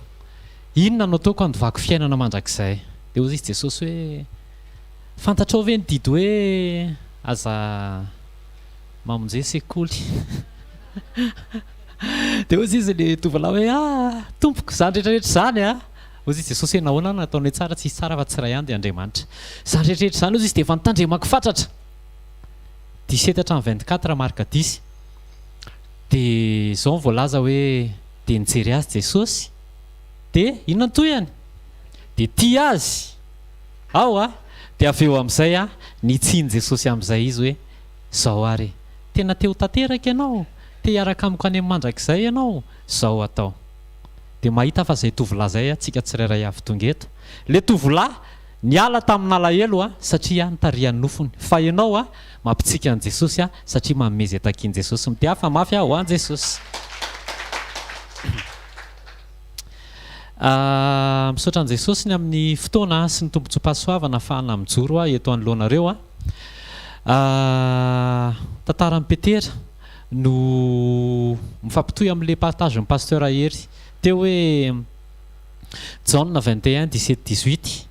inona no ataoko andovako fiainana mandrakizay? Dia hozy izy Jesosy hoe fantatrao ve ny didy hoe aza mamonjey sekoly dia ozy izy le tovalahy hoe tompoko zany rehetrarehetra zany a ozy izy jesosy hoe nahoana nataony hoe tsara tsy isy tsara fa tsy ray any dia andriamanitra zany rehetrarehetra zany ozy izy dia efa nitandremako fatratra 17 marika 10 dia zao ny voalaza hoe dia nijery azy jesosy dia inona ntoyany dia tia azy ao a dia avy eo amin'izay a nitsiny jesosy amin'izay izy hoe zao ary tena teo tanteraka ianao te hiaraka amiko any amin'ny mandrakizay ianao zao atao dia mahita fa izay tovolahy zay atsika tsirairay avy tonga eto le tovolahy niala tamin'ny alahelo a satria nitarihan'ny nofony fa ianao a mampitsika an' jesosy a satria mamezy atakian' jesosy mity hafa mafy aho an jesosy misaotra an' jesosy ny amin'ny fotoana sy ny tompontsom-pahasoavana ahafahana mijoro a eto anoloanareo a tantara amin'ny petera no mifampitoy amin'le partage ny pasteur ahery teo hoe Jauna 21 17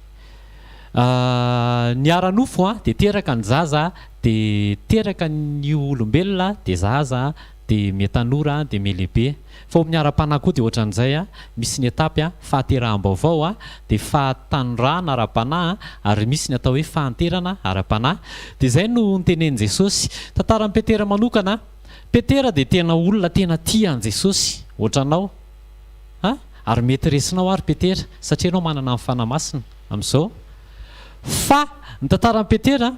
18 ny ara-nofo a dia teraka ny zaza dia teraka ny olombelona dia zaza dia metanora dia melehibe fa amin'ny ara-panahy koa dia ohatran'izay a misy ny etapy a fahateraham-baovao a dia fahatanorana ara-panahy ary misy ny atao hoe fahanterana ara-panahy dia izay no nitenen'i Jesosy tantara amin'ny Petera manokana Petera dia tena olona tena tia an' Jesosy ohatranao ary mety resinao ary Petera satria ianao manana amin'ny fanamasina amin'izao fa ny tantara amin'ny Petera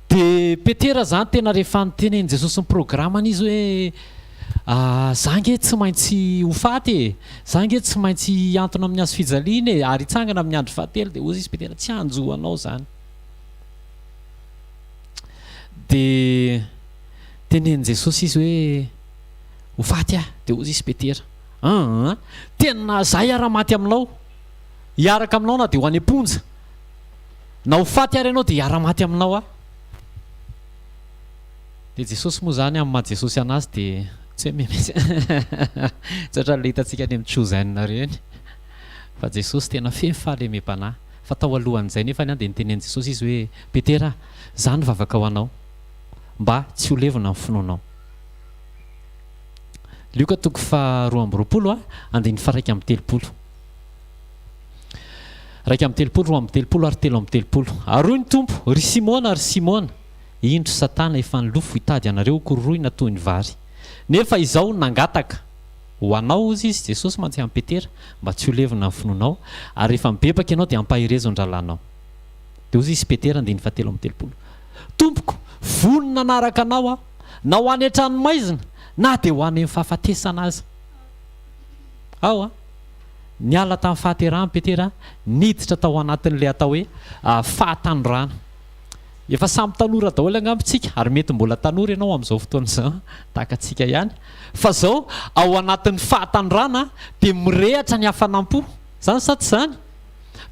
dia Petera zany tena rehefa nitenen'i Jesosy ny programany izy hoe zange tsy maintsy ho faty e zange tsy maintsy antona amin'ny azo fijaliana e ary hitsangana amin'ny andro fahatelo dia ozy izy Petera tsy hanjoanao zany dia tenen'i Jesosy izy hoe ho faty dia ozy izy Petera tena zay hiara-maty aminao hiaraka aminao na dia ho any am-ponja na ho faty ary ianao dia hiara-maty aminao dia Jesosy moa zany amin'ny maha Jesosy anazy dia tsy hoe memesy tsy ohatra le hitantsika any amin'ny Trozaina reny fa Jesosy tena feno fahalemem-panahy fa tao alohan'izay nefa dia nitenen'i Jesosy izy hoe Petera zany vavaka ho anao mba tsy ho levona amin'ny finoanao Luka 2:20 andiny fa 2:30 2:30 ary 3:30 aroy ny tompo ry Simona ary Simona indro Satana efa nilofo hitady anareo kororoina toy ny vary nefa izao nangataka ho anao ozy izy Jesosy mantsy amin'ny Petera mba tsy ho levona amin'ny finoanao ary rehefa mibebaka ianao dia ampahirezo an-dralanao dia ozy izy Petera andiny fa 3:30 tompoko vonona nanaraka anao na ho any an-tranomaizina na dia ho any amin'ny fahafatesana azy niala tamin'ny fahaterahany Petera niditra tao anatin'ilay atao hoe fahatanorana efa samy tanora daholo angambitsika ary mety mbola tanora ianao amin'izao fotoana izao tahaka antsika ihany fa izao ao anatin'ny fahatanorana dia mirehatra ny hafanam-po zany sa tsy zany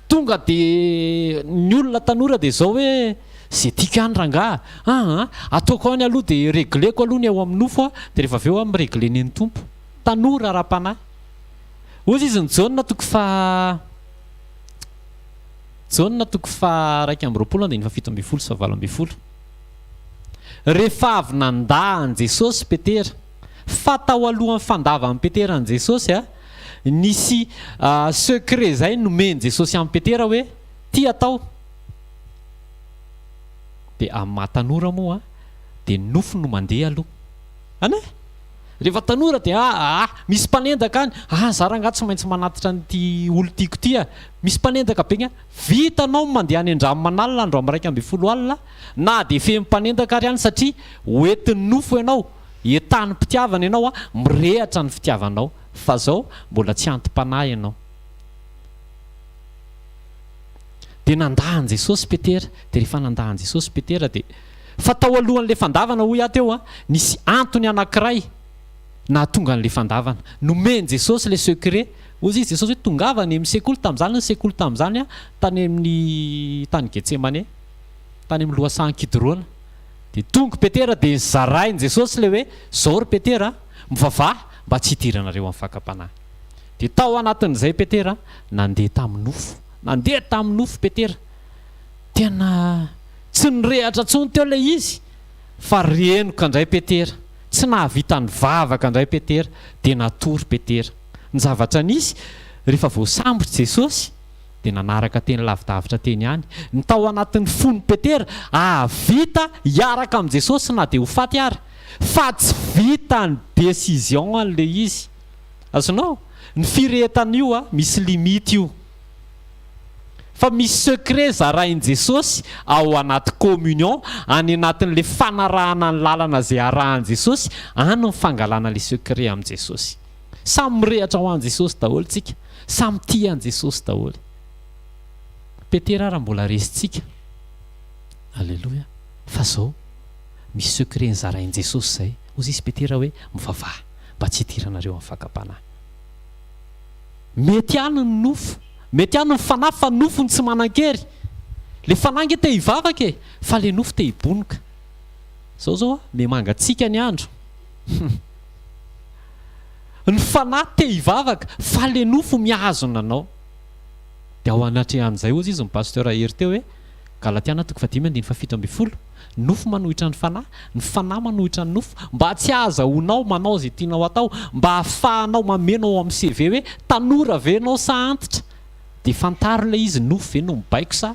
tonga dia ny olona tanora dia izao hoe zay tiako ihany rangaha ataoko any aloha dia regleko aloha ny ao amin'ny nofo dia rehefa avy eo miregleny ny tompo tanora ara-panahy ozy izy ny Jauna 2:20 rehefa avy nandahan Jesosy Petera fa tao alohan'ny fandava amin'ny Petera an' Jesosy nisy secret zay nomeny Jesosy amin'ny Petera hoe ty atao dia amin'ny mahatanora moa dia nofo no mandeha aloha rehefa tanora dia misy mpanendaka any zaranga tsy maintsy manatitra nyty olo tiako ty misy mpanendaka be vitanao mandeha any an-dranomanalina andro amin'ny 2:30 alina na dia feno mpanendaka ary any satria hoentin'ny nofo ianao entan'ny mpitiavana ianao mirehatra ny fitiavanao fa zao mbola tsy antim-panahy ianao dia nandahan Jesosy Petera dia rehefa nandahan Jesosy Petera dia fa tao alohan'le fandavana hoy ateo nisy antony anankiray na tonga n'le fandavana nomeny Jesosy le secret ozy izy Jesosy hoe tongava ny sekoly tamin'izany ny sekoly tamin'izany tany amin'ny tany Getsemane tany amin'ny lohasahan'ny Kidrona dia tonga Petera dia zarainy Jesosy le hoe zao ry Petera mivavaha mba tsy hidiranareo amin'ny fakam-panahy dia tao anatin'izay Petera nandeha tamin'ny nofo Petera tena tsy nirehatra tsony teo ilay izy fa renoka indray Petera, tsy nahavita ny vavaka indray Petera dia natory Petera. Ny zavatra nisy rehefa voasambotra Jesosy dia nanaraka teny lavidavitra teny ihany. Ny tao anatin'ny fony Petera vita hiaraka amin'ny Jesosy na dia ho faty ary, fa tsy vita ny décision an'le izy. Azonao ny firehetan'io misy limite io, fa misy secret zarain'i Jesosy ao anaty communion, any anatin'le fanarahana ny lalana zay arahan'i Jesosy, any ny fangalana le secret amin'i Jesosy. Samy mirehatra ho an'i Jesosy daholo tsika, samy tia an'i Jesosy daholo. Petera raha mbola resitsika, alleloia, fa zao misy secret ny zarain'i Jesosy zay. Ozy izy Petera hoe mivavaha mba tsy hidiranareo amin'ny fakapanahy. Mety any ny nofo, mety any ny fanahy, fa nofo ny tsy manan-kery. Le fanahy te hivavaka e, fa le nofo te hibonoka. Zao memangatsika ny andro. Ny fanahy te hivavaka, fa le nofo miazona anao. Dia ao anatrehan'izay ozy izy ny pasteur ahery teo hoe Galatiana 5:7-12, nofo manohitra ny fanahy manohitra ny nofo, mba tsy ahazahoanao manao zay tianao atao, mba ahafahanao mamenao amin'ny CV hoe tanora ve anao sa antitra, dia fantaro le izy nofo ve no mibaiko sa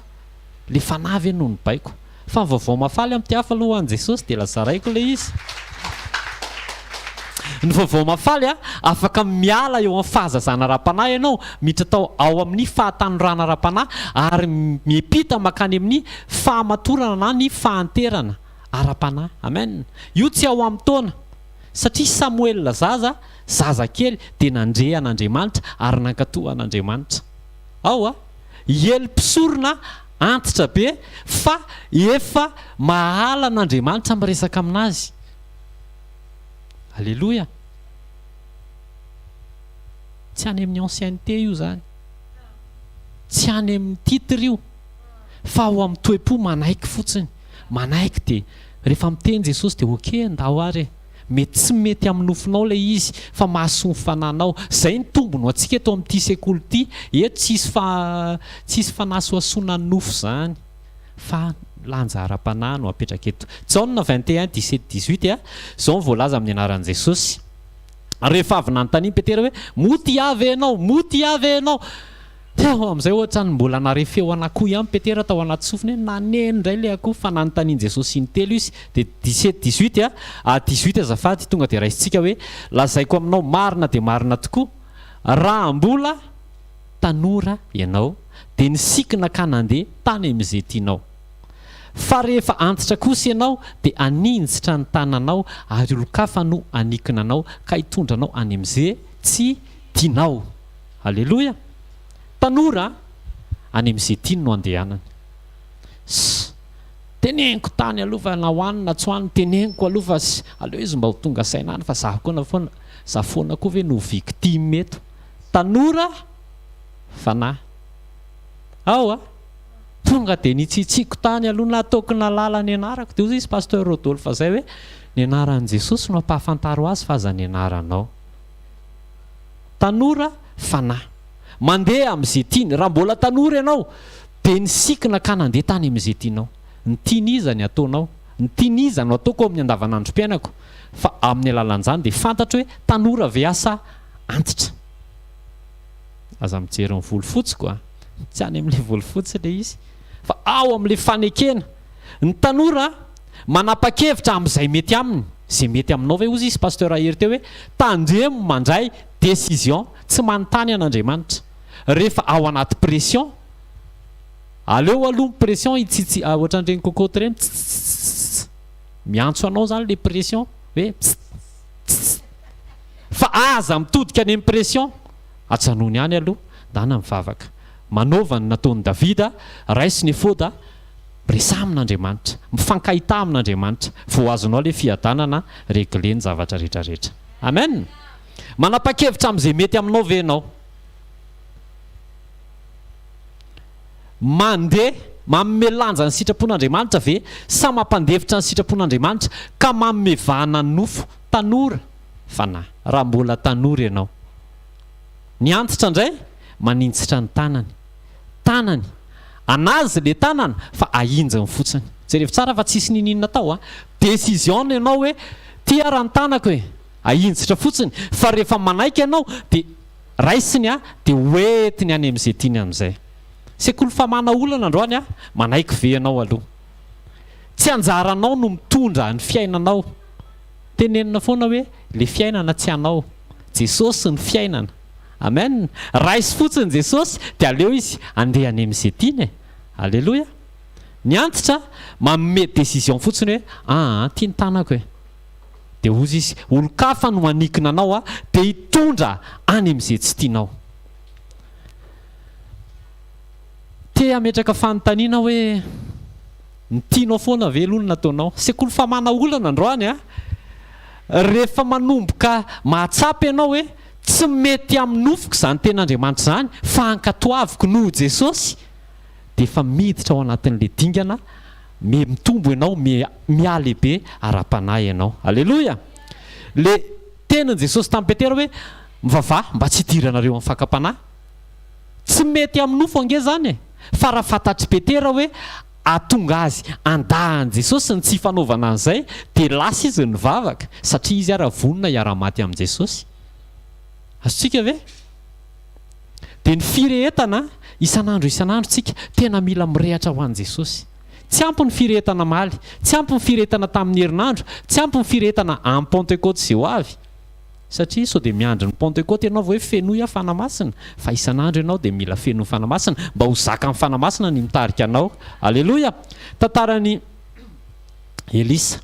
le fanahy ve no mibaiko. Fa ny vaovao mafaly amin'ny tiafa aloha an'i Jesosy dia lazaraiko le izy. Ny vaovao mafaly afaka miala eo amin'ny fahazazana ra-panahy ianao, miditra tao ao amin'ny fahatanorana ra-panahy, ary miepita makany amin'ny fahamatorana na ny fahanterana ara-panahy. Amen. Io tsy ao amin'ny taona, satria Samuel zaza kely dia nandre an'Andriamanitra ary nankatoa an'Andriamanitra. Ao ely mpisorona antitra be, fa efa mahala an'Andriamanitra miresaka aminazy. Alléluia. Tsy any amin'ny ancienneté io zany, tsy any amin'ny titre io, fa ao amin'ny toe-po manaiky fotsiny. Manaiky dia rehefa miteny Jesosy dia ok ndao ary, mety tsy mety amin'ny nofinao le izy, fa mahasoa ny fananao. Zay ny tombony antsika eto amin'ity sekoly ity. Eto tsisy fanasoasoana ny nofo zany, fa lanja ara-panahy no apetraka eto. Jaona 21:17-18 zao voalaza amin'ny anaran'i Jesosy. Rehefa avy nanontany Petera hoe moty avy ianao, teo amin'izay ohatra ny mbola nare feo anakoho ihany Petera tao anaty sofiny hoe naneno indray le akoho, fa nanontanian'i Jesosy intelo izy. Dia 17-18 azafady tonga dia raisitsika hoe lazaiko aminao marina dia marina tokoa, raha mbola tanora ianao dia ny sikina ka nandeha tany amin'izay tianao, fa rehefa antitra kosa ianao dia aninjitra ny tananao ary olo-kafa no anikina anao ka hitondranao any amin'izay tsy tianao. Alleloia. Tanora any amin'izay tiany no andehanany. Teneniko tany aloha fa nahoanina tsy hoanina, teneniko aloha fa aleo izy mba ho tonga saina any, fa zaho koa za foana koa ve no victime eto. Tanora fanahy ao tonga dia nitsitsiko tany aloha nataoko nalala ny anarako. Dia ozy izy pasteur Rodolphe zay hoe ny anaran'i Jesosy no ampahafantaro azy fa aza ny anaranao. Tanora fanahy mandeha amin'izay tiany. Raha mbola tanora ianao dia ny sikina ka nandeha tany amin'izay tianao. Ny tianiza ny ataonao, ny tianiza no ataoko amin'ny andavanandrom-piainako, fa amin'ny alalan'izany dia fantatro hoe tanora ve asa antitra. Aza mijery ny volofotsiko tsy any amin'ilay volofotsy le izy, fa ao amin'ilay fanekena. Ny tanora manapa-kevitra amin'izay mety aminy, zay mety aminao ve ozy izy pasteur ahery teo hoe tandremo mandray décision, tsy manontany an'Andriamanitra. Rehefa ao anaty pression, aleo aloha pression itsitsy ohatran'ireny kokoty ireny, miantso anao zany le pression hoe fa aza mitodika any amin'ny pression, atsanony any aloha dana mivavaka. Manaova ny nataon'i Davida, raisy ny efôda, resah amin'Andriamanitra, mifankahita amin'Andriamanitra, vao azonao le fiadanana regle ny zavatra rehetrarehetra. Amen. Manapa-kevitra amin'izay mety aminao ve ianao? Mandeha manome lanja ny sitrapon'Andriamanitra ve sa mampandevitra ny sitrapon'Andriamanitra ka mamevahana ny nofo? Tanora fanahy, raha mbola tanora ianao. Ny antitra indray manintsitra ny tanany anazy le tanana fa ahinjany fotsiny. jerevy tsara fa tsisy nininona tao a décision ianao hoe ty raha ny tanako hoe ahinjitra fotsiny fa rehefa manaiky ianao dia raisiny a dia hoentiny any amin'izay tiany amin'izay sekoly fa mana olana androany a manaiky ve ianao aloha tsy anjaranao no mitondra ny fiainanao tenenina foana hoe le fiainana tsy anao Jesosy ny fiainana amen raisy fotsiny Jesosy dia aleo izy andeha any amin'izay tiany alleloia ny antitra manome décision fotsiny hoe tia ny tanako dia ozy izy olo-kafa no manikina anao dia hitondra any amin'izay tsy tianao te ametraka fanontaniana hoe ny tianao foana ve aloha nataonao sekoly fa mana olana androany rehefa manomboka mahatsapy ianao hoe tsy mety amin'ny nofoko izany ten'Andriamanitra izany fa ankatoaviko noho Jesosy dia efa miditra ao anatin'ilay dingana mitombo ianao mialehibe ara-panahy ianao alleloia le tenin' Jesosy tamin'ny Petera hoe mivavaha mba tsy hidiranareo amin'ny fakam-panahy tsy mety amin'ny nofo ange zany fa raha fantatry Petera hoe atonga azy andahan' Jesosy ny tsy fanaovana an'izay dia lasa izy ny vavaka satria izy ara vonona hiara-maty amin'i Jesosy azotsika ve dia ny firehetana isan'andro tsika tena mila mirehatra ho an'i Jesosy tsy ampy ny firehetana maly tsy ampy ny firehetana tamin'ny herinandro tsy ampy ny firehetana amin'ny Pentecôte izay ho avy satria sao dia miandry ny Pentecôte ianao hoe fenoy fanamasina fa isan'andro ianao dia mila feno fanamasina mba ho zaka amin'ny fanamasina ny mitarika anao alleloia tantarany Elisa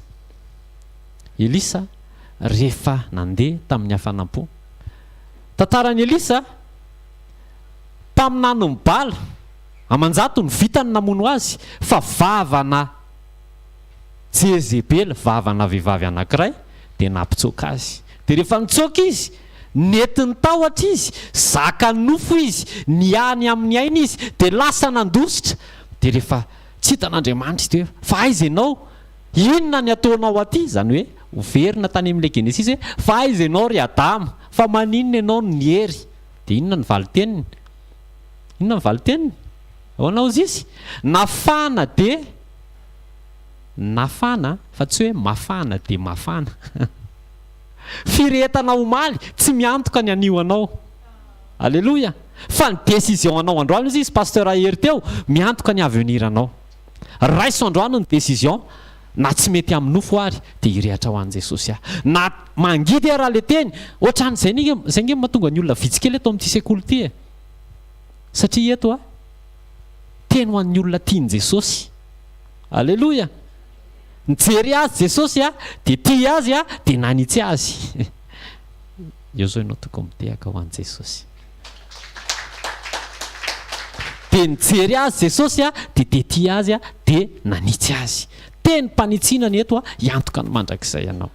rehefa nandeha tamin'ny hafanam-po tantarany Elisa tamin'ny ny bala amanjato ny vitany namono azy fa vavana Jezebel vavana vehivavy anankiray dia nampitsoaka azy dia rehefa nitsoaka izy netiny tahotra izy zaka nofo izy niany amin'ny aina izy dia lasa nandositra dia rehefa tsy hitan'Andriamanitra izy hoe fa aiza ianao inona ny ataonao aty zany hoe overina tany amin'ilay Genesis hoe fa aiza ianao ry Adama fa maninona ianao ny hery dia inona ny valiteniny ahoana ozy izy nafana dia nafana fa tsy hoe mafana dia mafana firehetana omaly tsy miantoka ny anio anao alleloia fa ny décision anao androany izy pasteur ahery teo miantoka ny avenir anao raiso androany ny décision na tsy mety amin'ny nofo ary dia hirehatra ho an'i Jesosy na mangidy raha le teny ohatran'izay zay nge mahatonga ny olona vitsikely eto amin'ity sekoly ity satria eto teny ho an'ny olona tiany Jesosy alleloia nijery azy Jesosy dia tia azy dia nanitsy azy eo zao ianao tokony mitehaka ho an'i Jesosy dia nijery azy Jesosy dia tia azy dia nanitsy azy teny mpanitsinany eto hiantoka ny mandrakizay ianao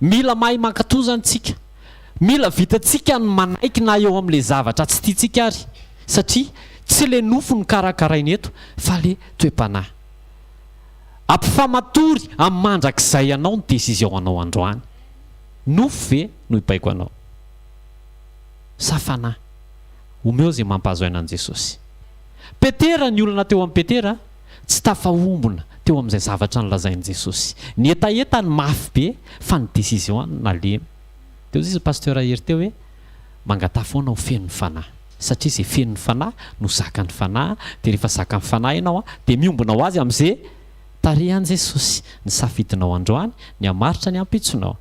mila mahay mankatozany tsika mila vitatsika ny manaiky na eo amin'ilay zavatra tsy tiatsika ary satria tsy le nofo ny karakarainy eto fa le toe-panahy ampifamatory amin'ny mandrakizay ianao ny décision anao androany nofo ve no hibaiko anao sa fanahy omeo zay mampahazo ainan'i Jesosy Petera ny olona teo amin'ny Petera tsy tafahombona teo amin'izay zavatra nylazain'i Jesosy ny etaeta ny mafy be fa ny décision nalemy teo izy pasteur ahery teo hoe mangatafoana ho feno ny fanahy satria izay feno ny fanahy no zaka ny fanahy dia rehefa zaka ny fanahy ianao dia miombona ho azy amin'izay tarehan'i Jesosy ny safidinao androany ny hamaritra ny ampitsonao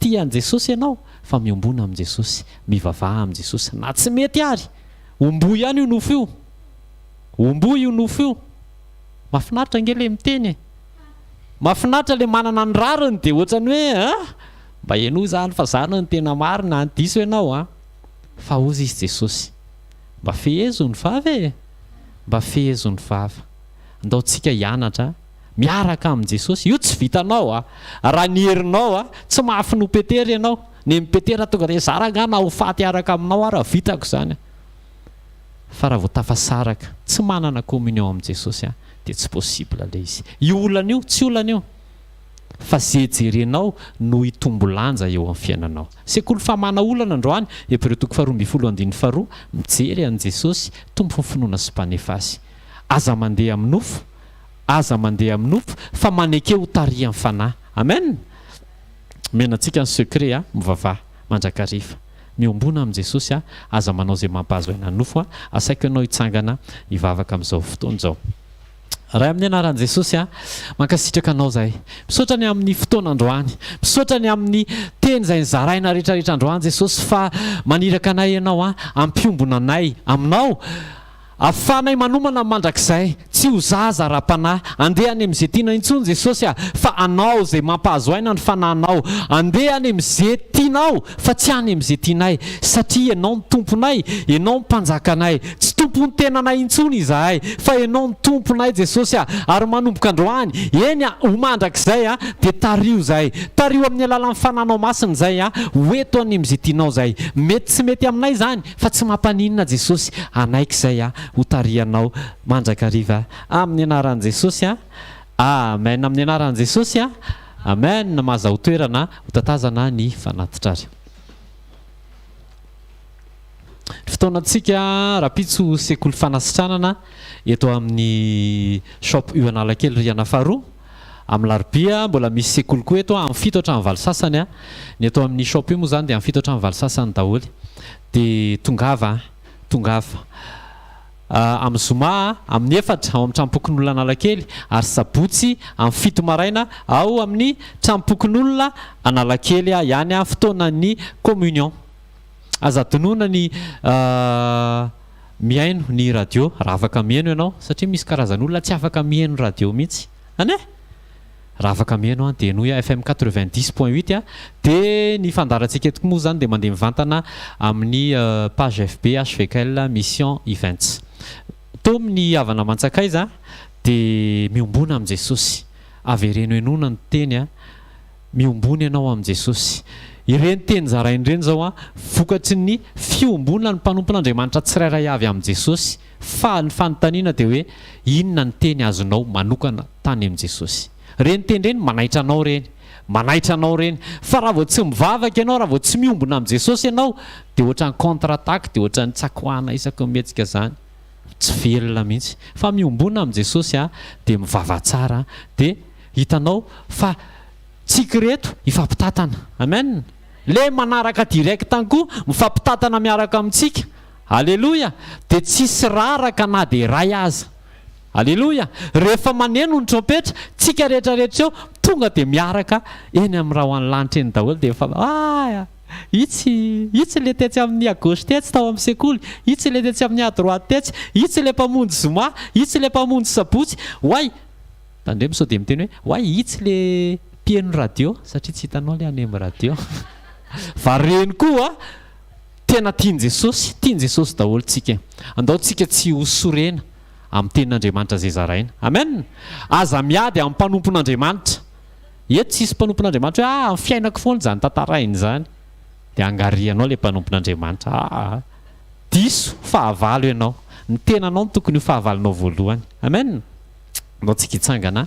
tian'i Jesosy ianao fa miombona amin'i Jesosy mivavaha amin'i Jesosy na tsy mety ary ombo ihany io nofo io ombo io nofo io mahafinaritra nge le miteny mahafinaritra le manana ny rariny dia ohatrany hoe mba eno zany fa zany ny tena marina ny diso ianao fa ozy izy Jesosy mba fehezo ny vava mba fehezo ny vava ndao tsika hianatra miaraka amin'i Jesosy io tsy vitanao raha ny herinao tsy mafy no Petera ianao ny Petera tonga dia zarangana ho faty araka aminao raha vitako zany fa raha vao tafasaraka tsy manana communion amin'i Jesosy dia tsy possible le izy io olana io tsy olana io fa zejerenao no hitombo lanja eo amin'ny fiainanao sekoly fa mana olana androany Hebrea 12:2 mijery an'i Jesosy tombo finoana sy mpanefasy aza mandeha amin'ny nofo aza mandeha amin'ny nofo fa maneke ho tariha amin'ny fanahy amen menantsika ny secret a mivavaha mandrakariva miombona amin'i Jesosy a aza manao zay mampahazo aina ny nofo a asaiko ianao hitsangana hivavaka amin'izao fotoana izao raha amin'ny anaran'i Jesosy a mankasitraka anao zahay misaotra ny amin'ny fotoana androany misaotra ny amin'ny teny izay nizaraina rehetrarehetra androany Jesosy fa maniraka anay ianao a ampiombona anay aminao afanay manomana mandrakizay tsy ho zaza ra-panahy andeha any amin'izay tiana intsony Jesosy a fa anao zay mampahazo aina ny fanahinao andeha any amin'izay tianao fa tsy any amin'izay tianay satria ianao ny tomponay ianao ny mpanjakanay tsy tompony tenanay intsony izahay fa ianao ny tomponay Jesosy a ary manomboka androany eny a ho mandrakizay a dia tario zahay tario amin'ny alalan'ny fanahinao masina zay a hoeto any amin'izay tianao zay mety tsy mety aminay zany fa tsy mampaninona Jesosy anaiky zay a ho tarianao mandrakariva amin'ny anaran'i Jesosy a amen amin'ny anaran'i Jesosy a amen maza ho toerana ho tatazana ny fanatitrary fotoanantsika rapitso sekoly fanasitranana eto amin'ny shop U Analakely riana faharoa amin'ny larobia mbola misy sekoly koa eto amin'ny fito hatramin'ny valo sasany a ny eto amin'ny shop io moa zany dia amin'ny fito hatramin'ny valo sasany daholo dia tongava amin'ny zoma amin'ny efatra ao amin'ny trampokon'olona Analakely ary sabotsy amin'ny fito maraina ao amin'ny trampokon'olona Analakely ihany a fotoanan'ny communion aza donona ny miaino ny radio raha afaka miaino ianao satria misy karazan'olona tsy afaka miaino radio mihitsy ane raha afaka miaino a dia noya FM 90.8 a dia ny fandarantsika eto moa zany dia mandeha mivantana amin'ny page FB HVKL mission events to amin'ny havana mantsakaiza dia miombona amin'i Jesosy avereno enona ny teny a miombona ianao amin'i Jesosy ireny teny zarainy ireny zao a vokatry ny fiombona ny mpanompon'Andriamanitra tsirairay avy amin'i Jesosy fa ny fanontaniana dia hoe inona ny teny azonao manokana tany amin'i Jesosy reny teny reny manaitra anao reny fa raha vao tsy mivavaka ianao raha vao tsy miombona amin'i Jesosy ianao dia ohatran'ny contre-attaque dia ohatran'ny tsakoana isaky mihetsika zany tsy velona mihitsy fa miombona amin'i Jesosy a dia mivava tsara dia hitanao fa tsika reto ifampitatana amen le manaraka direct any koa mifampitatana miaraka amintsika alleloia dia tsisy raraka na dia ray aza alleloia rehefa maneno ny trompetra tsika rehetrarehetra eo tonga dia miaraka eny amin'ny raha ho any lanitra eny daholo dia efa itsy le tetsy amin'ny à gauche tetsy tao amin'ny sekoly itsy le tetsy amin'ny à droite tetsy itsy le mpamonjy zoma itsy le mpamonjy sabotsy hoay tandre misao dia miteny hoe hoay itsy le pieno radio satria tsy hitanao le any amin'ny radio fa reny koa tena tiany Jesosy daholo tsika andao tsika tsy hosorena amin'ny tenin'Andriamanitra zay zaraina amen aza miady amin'ny mpanompon'Andriamanitra eto tsisy mpanompon'Andriamanitra hoe amin'ny fiainako foana zany tantarainy zany dia angarianao le mpanompon'Andriamanitra diso fahavalo ianao ny tenanao ny tokony ho fahavalonao voalohany amen andao tsika hitsangana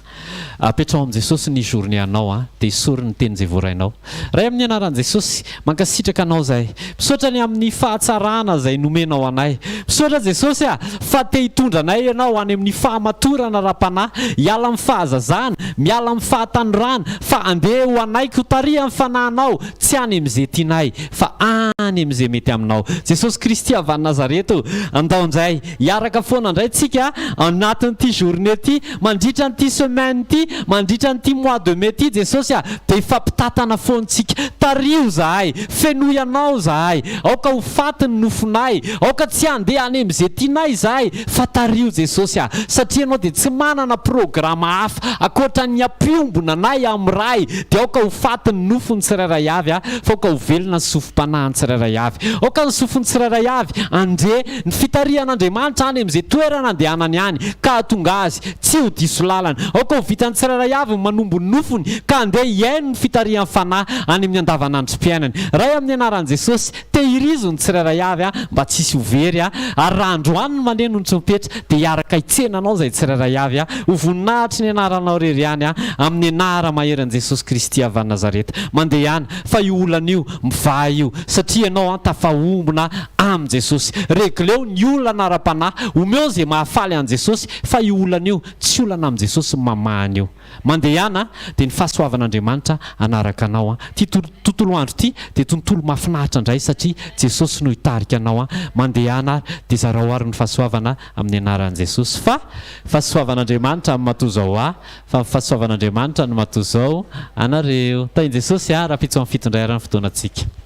apetrao amin'i Jesosy ny journée anao a dia isory ny teny zay voarainao raha amin'ny anaran'i Jesosy mankasitraka anao zahay misaotra ny amin'ny fahatsarana zay nomenao anay misaotra Jesosy a fa te hitondra anay ianao any amin'ny fahamatorana ra-panahy hiala amin'ny fahazazana miala amin'ny fahatanorana fa andeha ho anaiky ho taria amin'ny fanahinao tsy any amin'izay tianay fa any amin'izay mety aminao Jesosy Kristy avy any Nazareto andao indray hiaraka foana indray tsika anatin'ity journée ty mandritra n'ity semaine ty mandritra n'ity mois de mai ty Jesosy a dia ifampitatana foantsika tario zahay fenoy anao zahay aoka ho faty ny nofonay aoka tsy handeha any amin'izay tianay zahay fa tario Jesosy a satria anao dia tsy manana programa hafa akoatra ny ampiombona anay amin'ny ray dia aoka ho faty ny nofony tsirairay avy a fa aoka ho velona ny sofim-panahiny tsirairay avy aoka ny sofiny tsirairay avy andre ny fitarihan'Andriamanitra any amin'izay toerana andehanany any ka hatonga azy tsy ho diso lalana aoka ho vitany tsirairay avy manombo ny nofony ka andeha hiaino ny fitarihan'ny fanahy any amin'ny andavanandrom-piainany raha amin'ny anaran'i Jesosy tehirizo ny tsirairay avy a mba tsisy hovery a ary raha androany ny maneno ny trompetra dia hiaraka hitsenanao zay tsirairay avy a ho voninahitry ny anaranao rery any a amin'ny anara maheran'i Jesosy Kristy avy any Nazareta mandeha ihany fa io olana io mivaha io satria satria ianao tafaombona amin' Jesosy. Regleo ny olona anara-panahy omeo zay mahafaly an' Jesosy fa io olana io tsy olana amin' Jesosy mamahany io. Mandeha ihany dia ny fahasoavan'Andriamanitra anaraka anao. Ty tontolo andro ty dia tontolo mahafinahitra indray satria Jesosy no hitarika anao. Mandeha ihany dia zarahoary ny fahasoavana amin'ny anaran'i Jesosy. Fa fahasoavan'Andriamanitra amin'ny matozao fa fahasoavan'Andriamanitra ny matozao anareo. Tain'i Jesosy raha pitso amin'ny fitondray ny fotoanantsika.